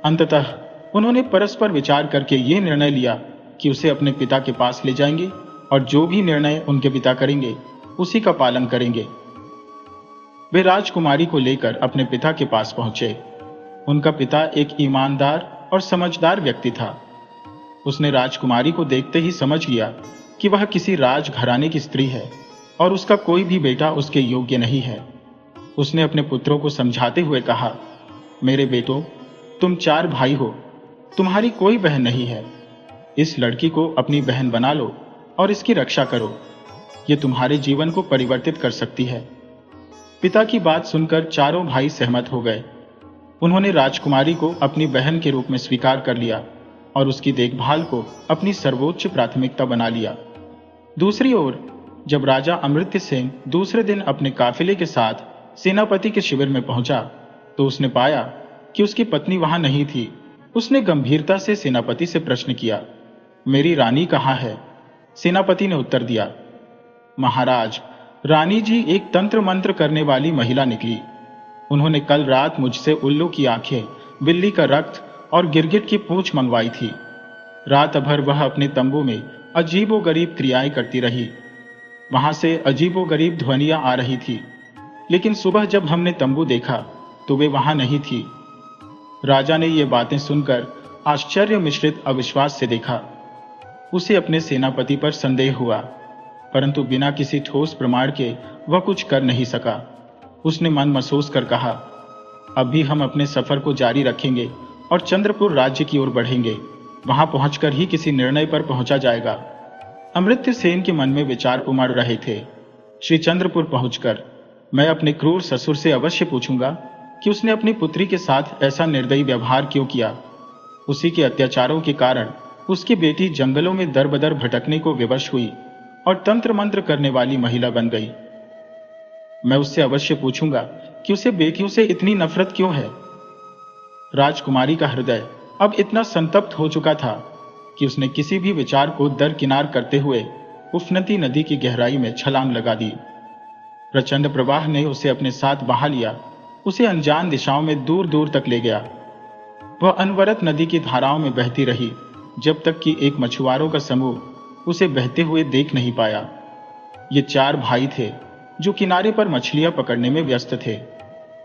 अंततः उन्होंने परस्पर विचार करके यह निर्णय लिया कि उसे अपने पिता के पास ले जाएंगे और जो भी निर्णय उनके पिता करेंगे उसी का पालन करेंगे। वे राजकुमारी को लेकर अपने पिता के पास पहुंचे। उनका पिता एक ईमानदार और समझदार व्यक्ति था। उसने राजकुमारी को देखते ही समझ लिया कि वह किसी राजघराने की स्त्री है और उसका कोई भी बेटा उसके योग्य नहीं है। उसने अपने पुत्रों को समझाते हुए कहा, मेरे बेटों, तुम 4 भाई हो, तुम्हारी कोई बहन नहीं है। इस लड़की को अपनी बहन बना लो और इसकी रक्षा करो। ये तुम्हारे जीवन को परिवर्तित कर सकती है। पिता की बात सुनकर चारों भाई सहमत हो गए। उन्होंने राजकुमारी को अपनी बहन के रूप में स्वीकार कर लिया और उसकी देखभाल को अपनी सर्वोच्च प्राथमिकता बना लिया। दूसरी ओर जब राजा अमृत्य सेन दूसरे दिन अपने काफिले के साथ सेनापति के शिविर में पहुंचा तो उसने पाया कि उसकी पत्नी वहां नहीं थी। उसने गंभीरता से सेनापति से प्रश्न किया, मेरी रानी कहाँ है? सेनापति ने उत्तर दिया, महाराज, रानी जी एक तंत्र मंत्र करने वाली महिला निकली। उन्होंने कल रात मुझसे उल्लू की आंखें, बिल्ली का रक्त और गिरगिट की पूंछ मंगवाई थी। रात भर वह अपने तंबू में अजीबोगरीब क्रियाएं करती रही। वहां से अजीबोगरीब ध्वनियां आ रही थी, लेकिन सुबह जब हमने तंबू देखा तो वे वहां नहीं थी। राजा ने ये बातें सुनकर आश्चर्य मिश्रित अविश्वास से देखा। उसे अपने सेनापति पर संदेह हुआ, परंतु बिना किसी ठोस प्रमाण के वह कुछ कर नहीं सका। उसने मन महसूस कर कहा, अभी हम अपने सफर को जारी रखेंगे और चंद्रपुर राज्य की ओर बढ़ेंगे। वहां पहुंचकर ही किसी निर्णय पर पहुंचा जाएगा। अमृत्य सेन के मन में विचार उमड़ रहे थे। श्री चंद्रपुर पहुंचकर मैं अपने क्रूर ससुर से अवश्य पूछूंगा कि उसने अपनी पुत्री के साथ ऐसा निर्दयी व्यवहार क्यों किया। उसी के अत्याचारों के कारण उसकी बेटी जंगलों में दर बदर भटकने को विवश हुई और तंत्र मंत्र करने वाली महिला बन गई। मैं उससे अवश्य पूछूंगा कि उसे बेटियों से इतनी नफरत क्यों है। राजकुमारी का हृदय अब इतना संतप्त हो चुका था कि उसने किसी भी विचार को दरकिनार करते हुए उफनती नदी की गहराई में छलांग लगा दी। प्रचंड प्रवाह ने उसे अपने साथ बहा लिया, उसे अनजान दिशाओं में दूर दूर तक ले गया। वह अनवरत नदी की धाराओं में बहती रही जब तक कि एक मछुआरों का समूह उसे बहते हुए देख नहीं पाया। ये 4 भाई थे जो किनारे पर मछलियां पकड़ने में व्यस्त थे।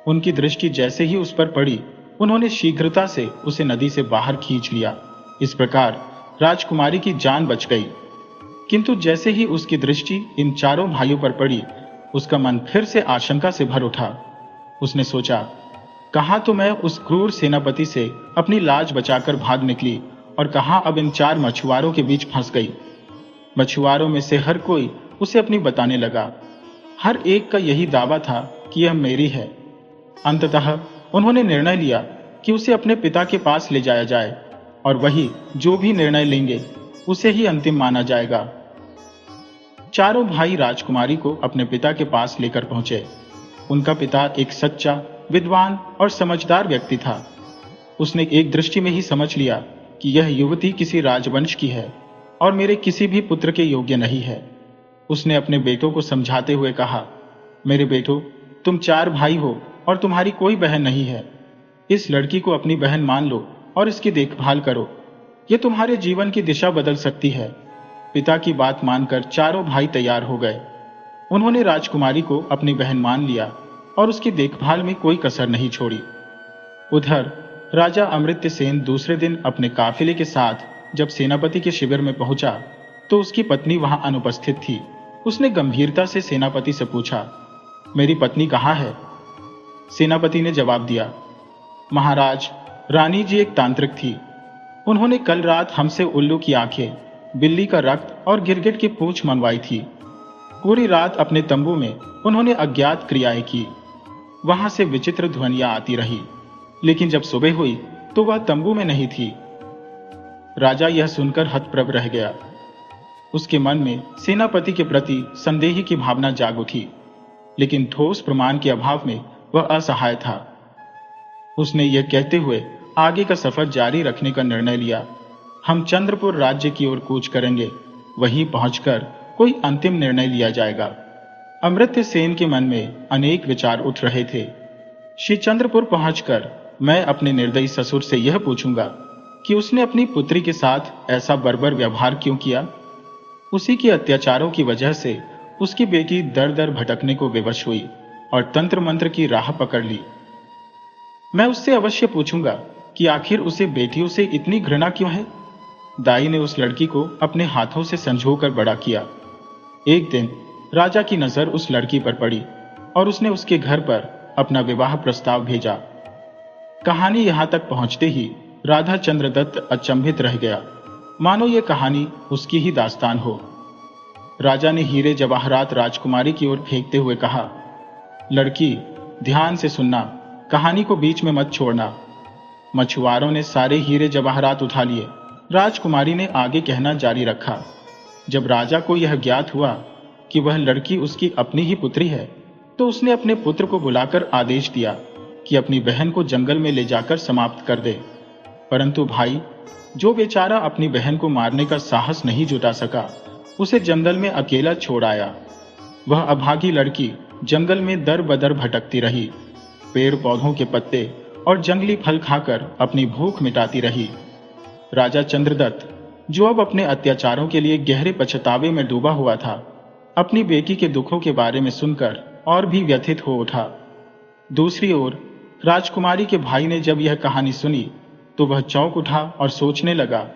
उनकी दृष्टि जैसे ही उस पर पड़ी, उन्होंने शीघ्रता से उसे नदी से बाहर खींच लिया। इस प्रकार राजकुमारी की जान बच गई। किंतु जैसे ही उसकी दृष्टि इन 4 भाइयों पर पड़ी, उसका मन फिर से आशंका से भर उठा। उसने सोचा, कहां तो मैं उस क्रूर सेनापति से अपनी लाज बचाकर भाग निकली और कहां अब इन 4 मछुआरों के बीच फंस गई। मछुआरों में से हर कोई उसे अपनी बताने लगा। हर एक का यही दावा था कि यह मेरी है। अंततः उन्होंने निर्णय लिया कि उसे अपने पिता के पास ले जाया जाए और वही जो भी निर्णय लेंगे उसे ही अंतिम माना जाएगा। 4 भाई राजकुमारी को अपने पिता के पास लेकर पहुंचे। उनका पिता एक सच्चा, विद्वान और समझदार व्यक्ति था। उसने एक दृष्टि में ही समझ लिया कि यह युवती किसी राजवंश की है और मेरे किसी भी पुत्र के योग्य नहीं है। उसने अपने बेटों को समझाते हुए कहा, मेरे बेटों, तुम 4 भाई हो और तुम्हारी कोई बहन नहीं है। इस लड़की को अपनी बहन मान लो और इसकी देखभाल करो। यह तुम्हारे जीवन की दिशा बदल सकती है। पिता की बात मानकर 4 भाई तैयार हो गए। उन्होंने राजकुमारी को अपनी बहन मान लिया और उसकी देखभाल में कोई कसर नहीं छोड़ी। उधर राजा अमृत्य सेन दूसरे दिन अपने काफिले के साथ जब सेनापति के शिविर में पहुंचा तो उसकी पत्नी वहां अनुपस्थित थी। उसने गंभीरता से सेनापति से पूछा, मेरी पत्नी कहाँ है? सेनापति ने जवाब दिया, महाराज, रानी जी एक तांत्रिक थी। उन्होंने कल रात हमसे उल्लू की आंखें, बिल्ली का रक्त और गिरगिट की पूंछ मंगवाई थी। पूरी रात अपने तंबू में उन्होंने अज्ञात क्रियाएं की। वहां से विचित्र ध्वनियां आती रही, लेकिन जब सुबह हुई तो वह तंबू में नहीं थी। राजा यह सुनकर हतप्रभ रह गया। उसके मन में सेनापति के प्रति संदेह की भावना जाग उठी, लेकिन ठोस प्रमाण के अभाव में वह असहाय था। उसने यह कहते हुए आगे का सफर जारी रखने का निर्णय लिया। हम चंद्रपुर राज्य की ओर कूच करेंगे, वहीं पहुंचकर कोई अंतिम निर्णय लिया जाएगा। अमृत्य सेन के मन में अनेक विचार उठ रहे थे। श्री चंद्रपुर पहुंचकर मैं अपने निर्दयी ससुर से यह पूछूंगा कि उसने अपनी पुत्री के साथ ऐसा बर्बर व्यवहार क्यों किया। उसी के अत्याचारों की वजह से उसकी बेटी दर दर भटकने को विवश हुई और तंत्र मंत्र की राह पकड़ ली। मैं उससे अवश्य पूछूंगा कि आखिर उसे बेटियों से इतनी घृणा क्यों है। दाई ने उस लड़की को अपने हाथों से संजोकर बड़ा किया। एक दिन राजा की नजर उस लड़की पर पड़ी और उसने उसके घर पर अपना विवाह प्रस्ताव भेजा। कहानी यहां तक पहुंचते ही राधा चंद्र दत्त अचंभित रह गया, मानो ये कहानी उसकी ही दास्तान हो। राजा ने हीरे जवाहरात राजकुमारी की ओर फेंकते हुए कहा, लड़की, ध्यान से सुनना, कहानी को बीच में मत छोड़ना। मछुआरों ने सारे हीरे जवाहरात उठा लिए। राजकुमारी ने आगे कहना जारी रखा। जब राजा को यह ज्ञात हुआ कि वह लड़की उसकी अपनी ही पुत्री है, तो उसने अपने पुत्र को बुलाकर आदेश दिया कि अपनी बहन को जंगल में ले जाकर समाप्त कर दे। परंतु भाई, जो बेचारा अपनी बहन को मारने का साहस नहीं जुटा सका, उसे जंगल में अकेला छोड़ आया। वह अभागी लड़की जंगल में दर बदर भटकती रही, पेड़ पौधों के पत्ते और जंगली फल खाकर अपनी भूख मिटाती रही। राजा चंद्रदत्त, जो अब अपने अत्याचारों के लिए गहरे पछतावे में डूबा हुआ था, अपनी बेटी के दुखों के बारे में सुनकर और भी व्यथित हो उठा। दूसरी ओर राजकुमारी के भाई ने जब यह कहानी सुनी तो वह चौंक उठा और सोचने लगा,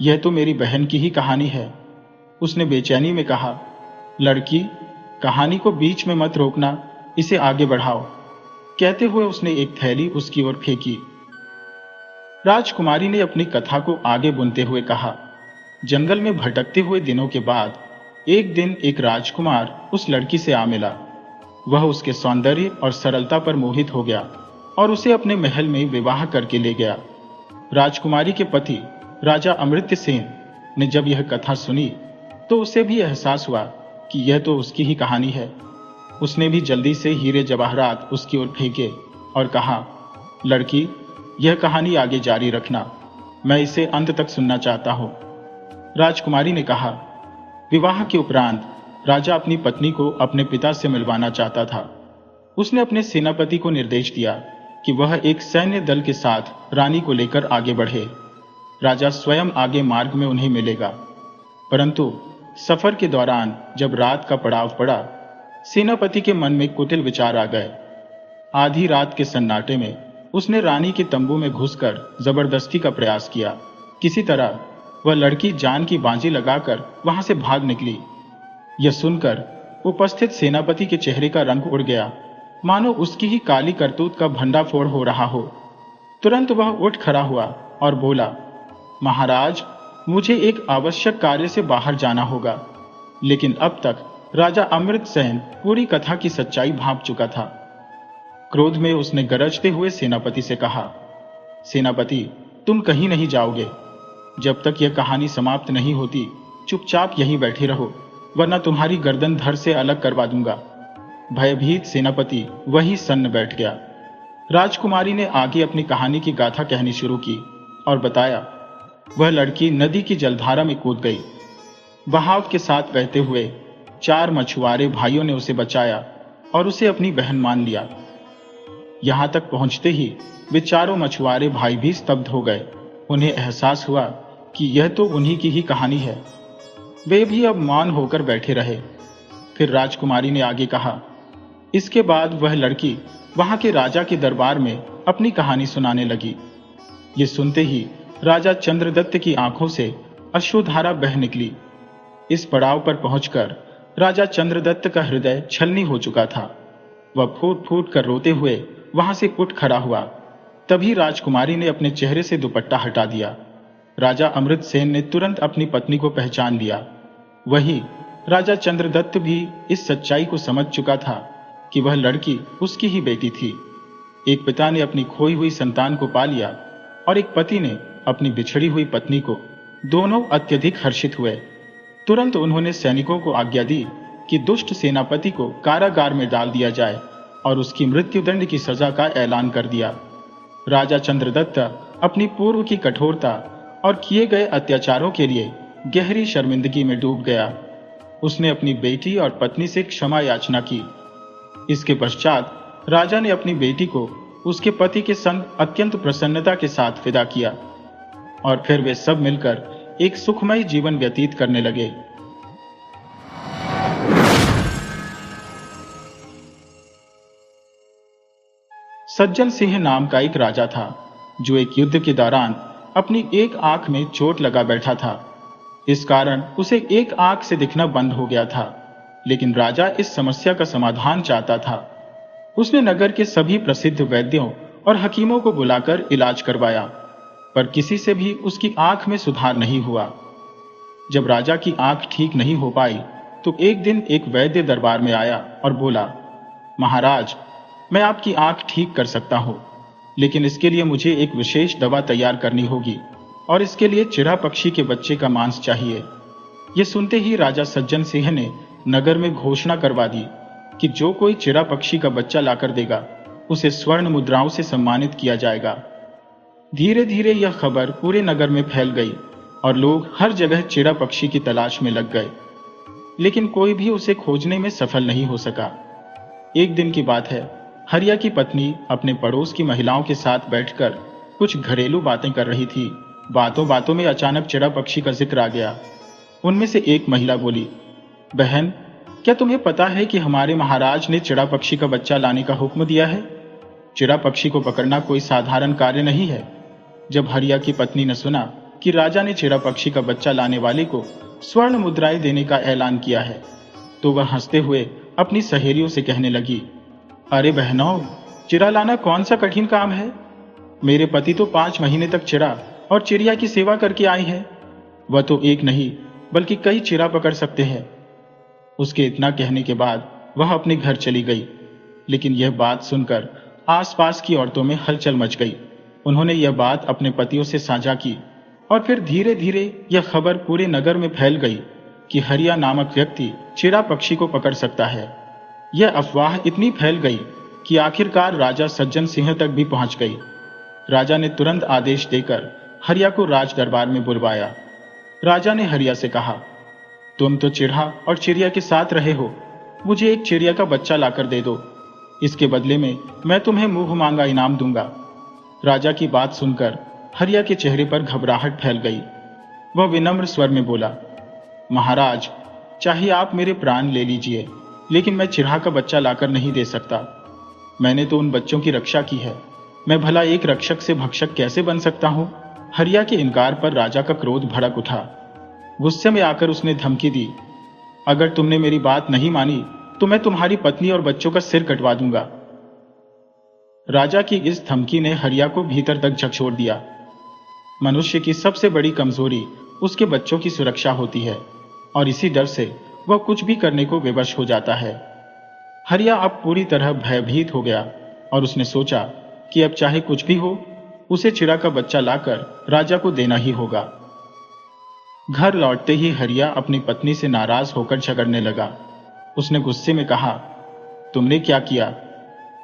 यह तो मेरी बहन की ही कहानी है। उसने बेचैनी में कहा, लड़की, कहानी को बीच में मत रोकना, इसे आगे बढ़ाओ। कहते हुए उसने एक थैली उसकी ओर फेंकी। राजकुमारी ने अपनी कथा को आगे बुनते हुए कहा, जंगल में भटकते हुए दिनों के बाद एक दिन एक राजकुमार उस लड़की से आ मिला। वह उसके सौंदर्य और सरलता पर मोहित हो गया और उसे अपने महल में विवाह करके ले गया। राजकुमारी के पति राजा अमृत सेन ने जब यह कथा सुनी तो उसे भी एहसास हुआ कि यह तो उसकी ही कहानी है। उसने भी जल्दी से हीरे जवाहरात उसकी ओर फेंके और कहा, लड़की, यह कहानी आगे जारी रखना, मैं इसे अंत तक सुनना चाहता हूं। राजकुमारी ने कहा, विवाह के उपरांत राजा अपनी पत्नी को अपने पिता से मिलवाना चाहता था। उसने अपने सेनापति को निर्देश दिया कि वह एक सैन्य दल के साथ रानी को लेकर आगे बढ़े। राजा स्वयं आगे मार्ग में उन्हें मिलेगा। परंतु सफर के दौरान जब रात का पड़ाव पड़ा, सेनापति के मन में कुटिल विचार आ गए। आधी रात के सन्नाटे में उसने रानी के तंबू में घुसकर जबरदस्ती का प्रयास किया। किसी तरह वह लड़की जान की बाजी लगाकर वहां से भाग निकली। यह सुनकर उपस्थित सेनापति के चेहरे का रंग उड़ गया, मानो उसकी ही काली करतूत का भंडाफोड़ हो रहा हो। तुरंत वह उठ खड़ा हुआ और बोला, महाराज, मुझे एक आवश्यक कार्य से बाहर जाना होगा। लेकिन अब तक राजा अमृतसेन पूरी कथा की सच्चाई भांप चुका था। क्रोध में उसने गरजते हुए सेनापति से कहा, सेनापति, तुम कहीं नहीं जाओगे। जब तक यह कहानी समाप्त नहीं होती, चुपचाप यहीं बैठे रहो, वरना तुम्हारी गर्दन धड़ से अलग करवा दूंगा। भयभीत सेनापति वही सन्न बैठ गया। राजकुमारी ने आगे अपनी कहानी की गाथा कहनी शुरू की और बताया, वह लड़की नदी की जलधारा में कूद गई। बहाव के साथ बहते हुए 4 मछुआरे भाइयों ने उसे बचाया और उसे अपनी बहन मान लिया। यहां तक पहुंचते ही वे चारों मछुआरे भाई भी स्तब्ध हो गए। उन्हें एहसास हुआ कि यह तो उन्हीं की ही कहानी है। वे भी अब मौन होकर बैठे रहे। फिर राजकुमारी ने आगे कहा, इसके बाद वह लड़की वहां के राजा के दरबार में अपनी कहानी सुनाने लगी। ये सुनते ही राजा चंद्रदत्त की आंखों से अश्रुधारा बह निकली। इस पड़ाव पर पहुंचकर राजा चंद्रदत्त का हृदय छलनी हो चुका था। वह फूट फूट कर रोते हुए वहां से उठ खड़ा हुआ। तभी राजकुमारी ने अपने चेहरे से दुपट्टा हटा दिया। राजा अमृतसेन ने तुरंत अपनी पत्नी को पहचान लिया। वही राजा चंद्रदत्त भी इस सच्चाई को समझ चुका था कि वह लड़की उसकी ही बेटी थी। एक पिता ने अपनी खोई हुई संतान को पा लिया और एक पति ने अपनी बिछड़ी हुई पत्नी को। दोनों अत्यधिक हर्षित हुए। तुरंत उन्होंने सैनिकों को आज्ञा दी कि दुष्ट सेनापति को कारागार में डाल दिया जाए और उसकी मृत्युदंड की सजा का ऐलान कर दिया। राजा चंद्रदत्त अपनी पूर्व की कठोरता और किए गए अत्याचारों के लिए गहरी शर्मिंदगी में डूब गया। उसने अपनी बेटी और पत्नी से क्षमा याचना की। इसके पश्चात राजा ने अपनी बेटी को उसके पति के संग अत्यंत प्रसन्नता के साथ विदा किया और फिर वे सब मिलकर एक सुखमय जीवन व्यतीत करने लगे। सज्जन सिंह नाम का एक राजा था, जो एक युद्ध के दौरान अपनी एक आंख में चोट लगा बैठा था। इस कारण उसे एक आंख से दिखना बंद हो गया था। लेकिन राजा इस समस्या का समाधान चाहता था। उसने नगर के सभी प्रसिद्ध वैद्यों और हकीमों को बुलाकर इलाज करवाया, पर किसी से भी उसकी आंख में सुधार नहीं हुआ। जब राजा की आंख ठीक नहीं हो पाई तो एक दिन एक वैद्य दरबार में आया और बोला, महाराज, मैं आपकी आंख ठीक कर सकता हूं, लेकिन इसके लिए मुझे एक विशेष दवा तैयार करनी होगी और इसके लिए चिड़ा पक्षी के बच्चे का मांस चाहिए। ये सुनते ही राजा सज्जन सिंह ने नगर में घोषणा करवा दी कि जो कोई चिड़ा पक्षी का बच्चा लाकर देगा उसे स्वर्ण मुद्राओं से सम्मानित किया जाएगा। धीरे धीरे यह खबर पूरे नगर में फैल गई और लोग हर जगह चिड़ा पक्षी की तलाश में लग गए, लेकिन कोई भी उसे खोजने में सफल नहीं हो सका। एक दिन की बात है, हरिया की पत्नी अपने पड़ोस की महिलाओं के साथ बैठकर कुछ घरेलू बातें कर रही थी। बातों बातों में अचानक चिड़ा पक्षी का जिक्र आ गया। उनमें से एक महिला बोली, बहन, क्या तुम्हें पता है कि हमारे महाराज ने चिड़ा पक्षी का बच्चा लाने का हुक्म दिया है? चिड़ा पक्षी को पकड़ना कोई साधारण कार्य नहीं है। जब हरिया की पत्नी ने सुना कि राजा ने चिड़ा पक्षी का बच्चा लाने वाले को स्वर्ण मुद्राएं देने का ऐलान किया है, तो वह हंसते हुए अपनी सहेलियों से कहने लगी, अरे बहनों, चिड़ा लाना कौन सा कठिन काम है? मेरे पति तो 5 महीने तक चिड़ा और चिड़िया की सेवा करके आई है। वह तो एक नहीं बल्कि कई चिड़ा पकड़ सकते हैं। उसके इतना कहने के बाद वह अपने घर चली गई। लेकिन यह बात सुनकर आसपास की औरतों में हलचल मच गई। उन्होंने यह बात अपने पतियों से साझा की और फिर धीरे धीरे यह खबर पूरे नगर में फैल गई कि हरिया नामक व्यक्ति चिड़ा पक्षी को पकड़ सकता है। यह अफवाह इतनी फैल गई कि आखिरकार राजा सज्जन सिंह तक भी पहुंच गई। राजा ने तुरंत आदेश देकर हरिया को राज दरबार में बुलवाया। राजा ने हरिया से कहा, तुम तो चिड़ा और चिड़िया के साथ रहे हो, मुझे एक चिड़िया का बच्चा लाकर दे दो। इसके बदले में मैं तुम्हें मुंह मांगा इनाम दूंगा। राजा की बात सुनकर हरिया के चेहरे पर घबराहट फैल गई। वह विनम्र स्वर में बोला, महाराज, चाहे आप मेरे प्राण ले लीजिए, लेकिन मैं चिड़ा का बच्चा लाकर नहीं दे सकता। मैंने तो उन बच्चों की रक्षा की है, मैं भला एक रक्षक से भक्षक कैसे बन सकता हूं? हरिया के इनकार पर राजा का क्रोध भड़क उठा। गुस्से में आकर उसने धमकी दी, अगर तुमने मेरी बात नहीं मानी तो मैं तुम्हारी पत्नी और बच्चों का सिर कटवा दूंगा। राजा की इस धमकी ने हरिया को भीतर तक झकझोर दिया। मनुष्य की सबसे बड़ी कमजोरी उसके बच्चों की सुरक्षा होती है और इसी डर से वह कुछ भी करने को विवश हो जाता है। हरिया अब पूरी तरह भयभीत हो गया और उसने सोचा कि अब चाहे कुछ भी हो, उसे चिड़ा का बच्चा लाकर राजा को देना ही होगा। घर लौटते ही हरिया अपनी पत्नी से नाराज होकर झगड़ने लगा। उसने गुस्से में कहा, तुमने क्या किया?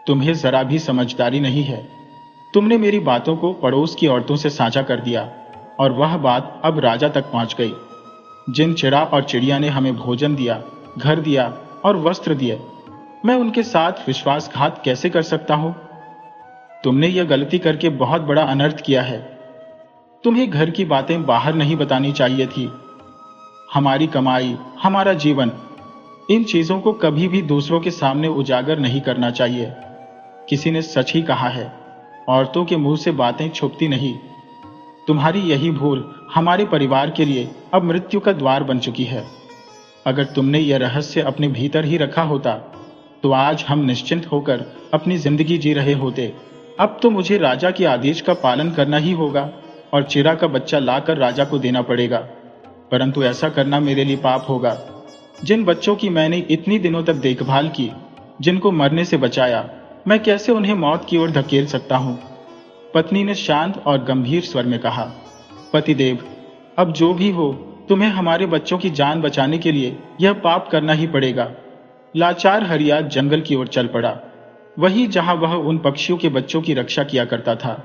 तुम्हें जरा भी समझदारी नहीं है। तुमने मेरी बातों को पड़ोस की औरतों से साझा कर दिया और वह बात अब राजा तक पहुंच गई। जिन चिड़ा और चिड़िया ने हमें भोजन दिया, घर दिया और वस्त्र दिए, मैं उनके साथ विश्वासघात कैसे कर सकता हूं? तुमने यह गलती करके बहुत बड़ा अनर्थ किया है। तुम्हें घर की बातें बाहर नहीं बतानी चाहिए थी। हमारी कमाई, हमारा जीवन, इन चीजों को कभी भी दूसरों के सामने उजागर नहीं करना चाहिए। किसी ने सच ही कहा है, औरतों के मुंह से बातें छुपती नहीं। तुम्हारी यही भूल हमारे परिवार के लिए अब मृत्यु का द्वार बन चुकी है। अगर तुमने यह रहस्य अपने भीतर ही रखा होता तो आज हम निश्चिंत होकर अपनी जिंदगी जी रहे होते। अब तो मुझे राजा के आदेश का पालन करना ही होगा और चिड़ा का बच्चा लाकर राजा को देना पड़ेगा। परंतु ऐसा करना मेरे लिए पाप होगा। जिन बच्चों की मैंने इतनी दिनों तक देखभाल की, जिनको मरने से बचाया, मैं कैसे उन्हें मौत की ओर धकेल सकता हूं? पत्नी ने शांत और गंभीर स्वर में कहा, पतिदेव, अब जो भी हो, तुम्हें हमारे बच्चों की जान बचाने के लिए यह पाप करना ही पड़ेगा। लाचार हरिया जंगल की ओर चल पड़ा, वही जहां वह उन पक्षियों के बच्चों की रक्षा किया करता था।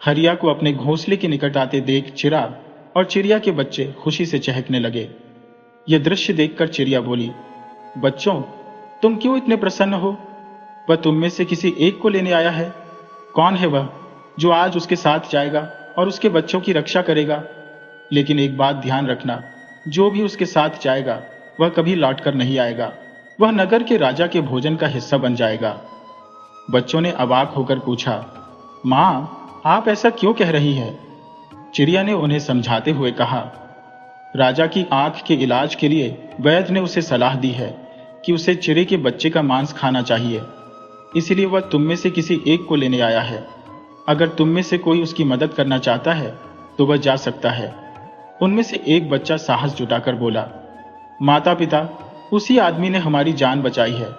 हरिया को अपने घोंसले के निकट आते देख चिड़ा और चिड़िया के बच्चे खुशी से चहकने लगे। यह दृश्य देखकर चिड़िया बोली, बच्चों, तुम क्यों इतने प्रसन्न हो? वह तुम में से किसी एक को लेने आया है। कौन है वह जो आज उसके साथ जाएगा और उसके बच्चों की रक्षा करेगा? लेकिन एक बात ध्यान रखना, जो भी उसके साथ जाएगा वह कभी लौटकर नहीं आएगा। वह नगर के राजा के भोजन का हिस्सा बन जाएगा। बच्चों ने अवाक होकर पूछा, माँ, आप ऐसा क्यों कह रही हैं? चिड़िया ने उन्हें समझाते हुए कहा, राजा की आंख के इलाज के लिए वैद्य ने उसे सलाह दी है कि उसे चिड़े के बच्चे का मांस खाना चाहिए। इसलिए वह तुम में से किसी एक को लेने आया है। अगर तुम में से कोई उसकी मदद करना चाहता है तो वह जा सकता है। उनमें से एक बच्चा साहस जुटाकर बोला, माता पिता, उसी आदमी ने हमारी जान बचाई है।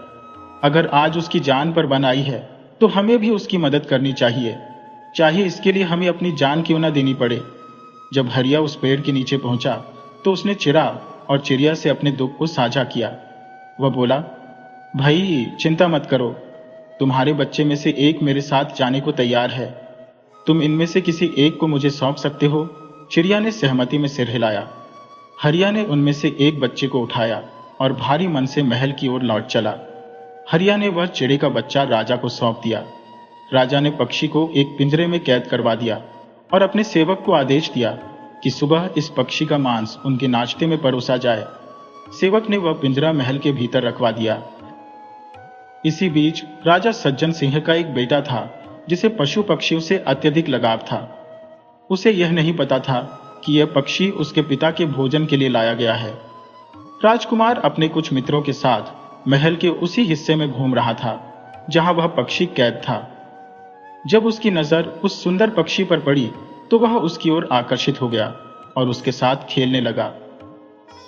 अगर आज उसकी जान पर बन आई है तो हमें भी उसकी मदद करनी चाहिए, चाहे इसके लिए हमें अपनी जान क्यों न देनी पड़े। जब हरिया उस पेड़ के नीचे पहुंचा तो उसने चिड़ा और चिड़िया से अपने दुख को साझा किया। वह बोला, भाई चिंता मत करो, तुम्हारे बच्चे में से एक मेरे साथ जाने को तैयार है। तुम इनमें से किसी एक को मुझे सौंप सकते हो। चिड़िया ने सहमति में सिर हिलाया। हरिया ने उनमें से एक बच्चे को उठाया और भारी मन से महल की ओर लौट चला। हरिया ने वह चिड़े का बच्चा राजा को सौंप दिया। राजा ने पक्षी को एक पिंजरे में कैद करवा दिया और अपने सेवक को आदेश दिया कि सुबह इस पक्षी का मांस उनके नाश्ते में परोसा जाए। सेवक ने वह पिंजरा महल के भीतर रखवा दिया। इसी बीच राजा सज्जन सिंह का एक बेटा था जिसे पशु पक्षियों से अत्यधिक लगाव था। उसे यह नहीं पता था कि यह पक्षी उसके पिता के भोजन के लिए लाया गया है। राजकुमार अपने कुछ मित्रों के साथ महल के उसी हिस्से में घूम रहा था जहां वह पक्षी कैद था। जब उसकी नजर उस सुंदर पक्षी पर पड़ी तो वह उसकी ओर आकर्षित हो गया और उसके साथ खेलने लगा।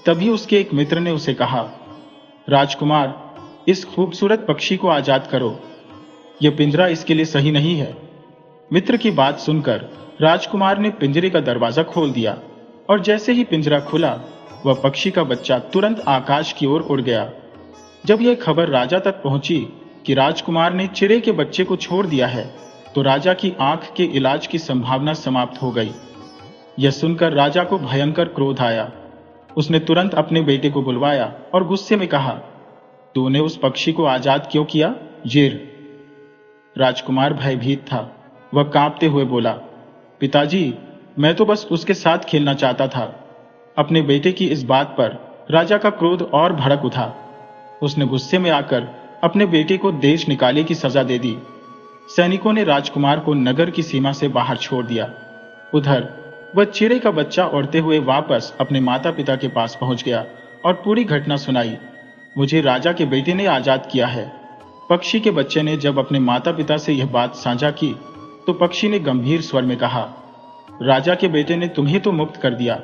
तभी उसके एक मित्र ने उसे कहा, राजकुमार, इस खूबसूरत पक्षी को आजाद करो, यह पिंजरा इसके लिए सही नहीं है। मित्र की बात सुनकर राजकुमार ने पिंजरे का दरवाजा खोल दिया और जैसे ही पिंजरा खुला वह पक्षी का बच्चा तुरंत आकाश की ओर उड़ गया। जब यह खबर राजा तक पहुंची कि राजकुमार ने चिड़े के बच्चे को छोड़ दिया है तो राजा की आंख के इलाज की संभावना समाप्त हो गई। यह सुनकर राजा को भयंकर क्रोध आया। उसने तुरंत अपने बेटे को बुलवाया और गुस्से में कहा, तूने उस पक्षी को आजाद क्यों किया? जिर। राजकुमार भयभीत था। वह कांपते हुए बोला, पिताजी, मैं तो बस उसके साथ खेलना चाहता था। अपने बेटे की इस बात पर राजा का क्रोध और भड़क उठा। उसने गुस्से में आकर अपने बेटे को देश निकाले की सजा दे दी। सैनिकों ने राजकुमार को नगर की सीमा से बाहर छोड़ दिया। उधर वह चिड़े का बच्चा उड़ते हुए वापस अपने माता पिता के पास पहुंच गया और पूरी घटना सुनाई। मुझे राजा के बेटे ने आजाद किया है। पक्षी के बच्चे ने जब अपने माता पिता से यह बात साझा की तो पक्षी ने गंभीर स्वर में कहा, राजा के बेटे ने तुम्हें तो मुक्त कर दिया,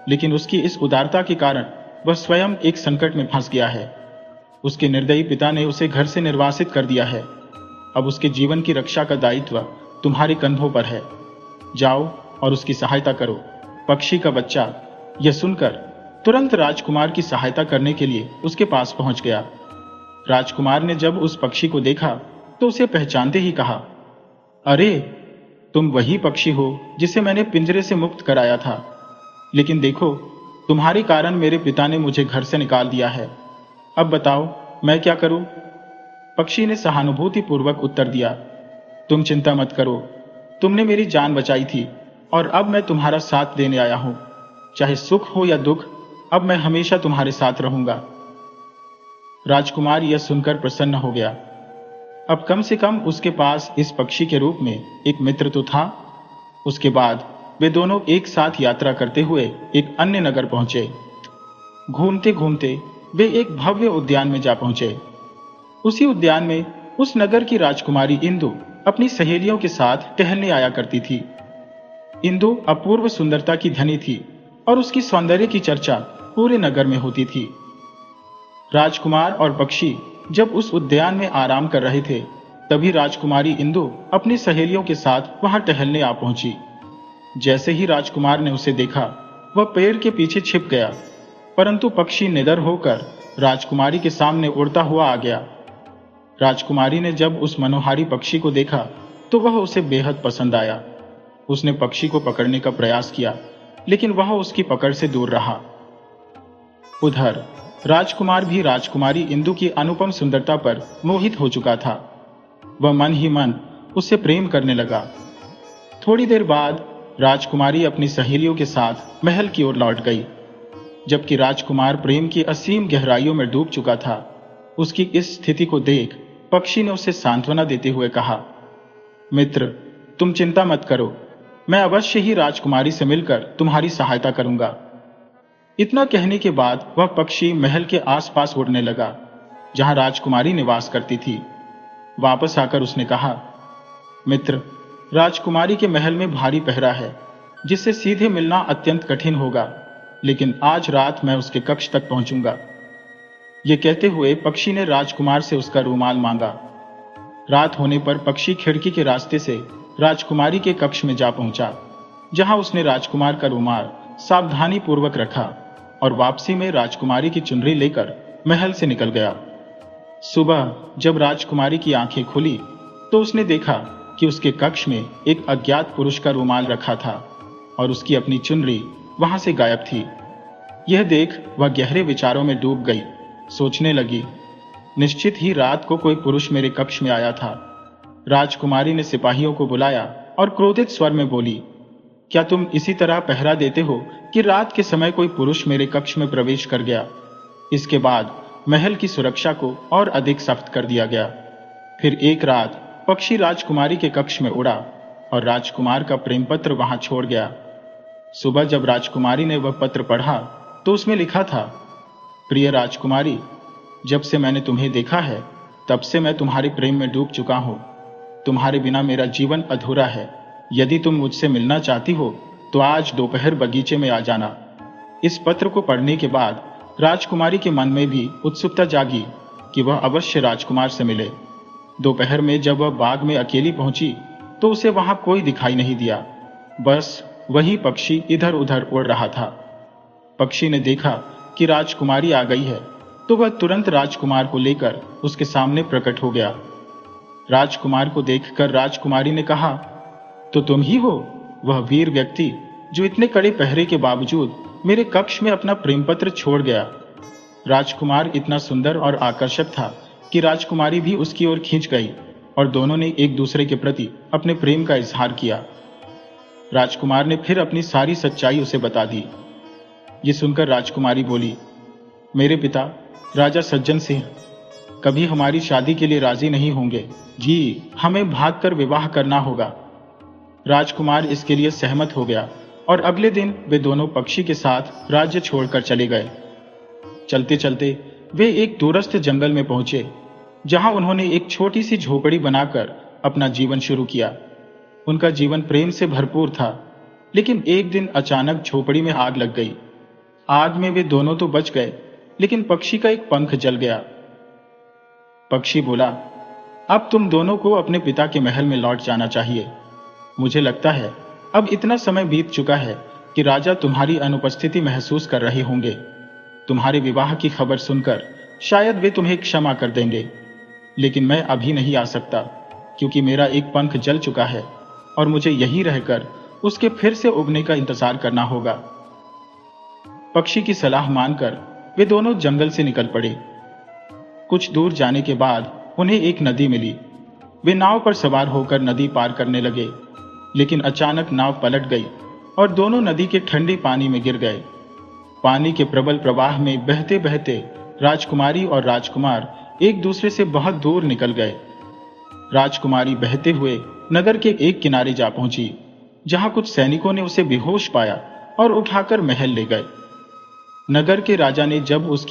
लेकिन उसकी इस उदारता के कारण वह स्वयं एक संकट में फंस गया है। उसके निर्दयी पिता ने उसे घर से निर्वासित कर दिया है। अब उसके जीवन की रक्षा का दायित्व तुम्हारे कंधों पर है। जाओ और उसकी सहायता करो। पक्षी का बच्चा यह सुनकर तुरंत राजकुमार की सहायता करने के लिए उसके पास पहुंच गया। राजकुमार ने जब उस पक्षी को देखा तो उसे पहचानते ही कहा, अरे, तुम वही पक्षी हो जिसे मैंने पिंजरे से मुक्त कराया था। लेकिन देखो, तुम्हारे कारण मेरे पिता ने मुझे घर से निकाल दिया है। अब बताओ मैं क्या करूं? पक्षी ने सहानुभूति पूर्वक उत्तर दिया, तुम चिंता मत करो, तुमने मेरी जान बचाई थी और अब मैं तुम्हारा साथ देने आया हूं। चाहे सुख हो या दुख, अब मैं हमेशा तुम्हारे साथ रहूंगा। राजकुमार यह सुनकर प्रसन्न हो गया। अब कम से कम उसके पास इस पक्षी के रूप में एक मित्र तो था। उसके बाद वे दोनों एक साथ यात्रा करते हुए एक अन्य नगर पहुंचे। घूमते घूमते वे एक भव्य उद्यान में जा पहुंचे। उसी उद्यान में उस नगर की राजकुमारी इंदु अपनी सहेलियों के साथ टहलने आया करती थी। इंदु अपूर्व सुंदरता की धनी थी और उसकी सौंदर्य की चर्चा पूरे नगर में होती थी। राजकुमार और पक्षी जब उस उद्यान में आराम कर रहे थे तभी राजकुमारी इंदु अपनी सहेलियों के साथ वहां टहलने आ पहुंची। जैसे ही राजकुमार ने उसे देखा वह पेड़ के पीछे छिप गया, परंतु पक्षी निडर होकर राजकुमारी के सामने उड़ता हुआ आ गया। राजकुमारी ने जब उस मनोहारी पक्षी को देखा तो वह उसे बेहद पसंद आया। उसने पक्षी को पकड़ने का प्रयास किया, लेकिन वह उसकी पकड़ से दूर रहा। उधर राजकुमार भी राजकुमारी इंदु की अनुपम सुंदरता पर मोहित हो चुका था। वह मन ही मन उससे प्रेम करने लगा। थोड़ी देर बाद राजकुमारी अपनी सहेलियों के साथ महल की ओर लौट गई। जबकि राजकुमार प्रेम की असीम गहराइयों में डूब चुका था। उसकी इस स्थिति को देख पक्षी ने उसे सांत्वना देते हुए कहा, मित्र, तुम चिंता मत करो, मैं अवश्य ही राजकुमारी से मिलकर तुम्हारी सहायता करूंगा। इतना कहने के बाद वह पक्षी महल के आसपास उड़ने लगा जहां राजकुमारी निवास करती थी। वापस आकर उसने कहा, मित्र, राजकुमारी के महल में भारी पहरा है जिससे सीधे मिलना अत्यंत कठिन होगा, लेकिन आज रात मैं उसके कक्ष तक पहुंचूंगा। यह कहते हुए पक्षी ने राजकुमार से उसका रूमाल मांगा। रात होने पर पक्षी खिड़की के रास्ते से राजकुमारी के कक्ष में जा पहुंचा। जहां उसने राजकुमार का रुमाल सावधानी पूर्वक रखा और वापसी में राजकुमारी की चुनरी लेकर महल से निकल गया। सुबह जब राजकुमारी की आंखें खुली तो उसने देखा कि उसके कक्ष में एक अज्ञात पुरुष का रुमाल रखा था और उसकी अपनी चुनरी वहां से गायब थी। यह देख वह गहरे विचारों में डूब गई। सोचने लगी, निश्चित ही रात को कोई पुरुष मेरे कक्ष में आया था। राजकुमारी ने सिपाहियों को बुलाया और क्रोधित स्वर में बोली, क्या तुम इसी तरह पहरा देते हो कि रात के समय कोई पुरुष मेरे कक्ष में प्रवेश कर गया? इसके बाद महल की सुरक्षा को और अधिक सख्त कर दिया गया। फिर एक रात पक्षी राजकुमारी के कक्ष में उड़ा और राजकुमार का प्रेम पत्र वहां छोड़ गया। सुबह जब राजकुमारी ने वह पत्र पढ़ा तो उसमें लिखा था, प्रिय राजकुमारी, जब से मैंने तुम्हें देखा है तब से मैं तुम्हारे प्रेम में डूब चुका हूं। तुम्हारे बिना मेरा जीवन अधूरा है। यदि तुम मुझसे मिलना चाहती हो तो आज दोपहर बगीचे में आ जाना। इस पत्र को पढ़ने के बाद राजकुमारी के मन में भी उत्सुकता जागी कि वह अवश्य राजकुमार से मिले। दोपहर में जब वह बाग में अकेली पहुंची तो उसे वहां कोई दिखाई नहीं दिया, बस वही पक्षी इधर उधर उड़ रहा था। पक्षी ने देखा कि राजकुमारी आ गई है तो वह तुरंत राजकुमार को लेकर उसके सामने प्रकट हो गया। राजकुमार को देखकर राजकुमारी ने कहा, तो तुम ही हो वह वीर व्यक्ति जो इतने कड़े पहरे के बावजूद मेरे कक्ष में अपना प्रेम पत्र छोड़ गया। राजकुमार इतना सुंदर और आकर्षक था कि राजकुमारी भी उसकी ओर खींच गई और दोनों ने एक दूसरे के प्रति अपने प्रेम का इजहार किया। राजकुमार ने फिर अपनी सारी सच्चाई उसे बता दी। ये सुनकर राजकुमारी बोली, मेरे पिता राजा सज्जन सिंह कभी हमारी शादी के लिए राजी नहीं होंगे जी, हमें भागकर विवाह करना होगा। राजकुमार इसके लिए सहमत हो गया और अगले दिन वे दोनों पक्षी के साथ राज्य छोड़कर चले गए। चलते चलते वे एक दूरस्थ जंगल में पहुंचे जहां उन्होंने एक छोटी सी झोपड़ी बनाकर अपना जीवन शुरू किया। उनका जीवन प्रेम से भरपूर था, लेकिन एक दिन अचानक झोपड़ी में आग लग गई। आग में वे दोनों तो बच गए, लेकिन पक्षी का एक पंख जल गया। पक्षी बोला, अब तुम दोनों को अपने पिता के महल में लौट जाना चाहिए। मुझे लगता है अब इतना समय बीत चुका है कि राजा तुम्हारी अनुपस्थिति महसूस कर रहे होंगे। तुम्हारे विवाह की खबर सुनकर शायद वे तुम्हें क्षमा कर देंगे, लेकिन मैं अभी नहीं आ सकता क्योंकि मेरा एक पंख जल चुका है और मुझे यहीं रहकर उसके फिर से उगने का इंतजार करना होगा। पक्षी की सलाह मानकर वे दोनों जंगल से निकल पड़े। कुछ दूर जाने के बाद उन्हें एक नदी मिली। वे नाव पर सवार होकर नदी पार करने लगे, लेकिन अचानक नाव पलट गई और दोनों नदी के ठंडे पानी में गिर गए। पानी के प्रबल प्रवाह में बहते बहते राजकुमारी और राजकुमार एक दूसरे से बहुत दूर निकल गए। राजकुमारी बहते हुए नगर के एक किनारे जा पहुंची, जहां कुछ सैनिकों ने उसे बेहोश पाया और उठाकर महल ले गए। नगर के राजा ने जब उसकी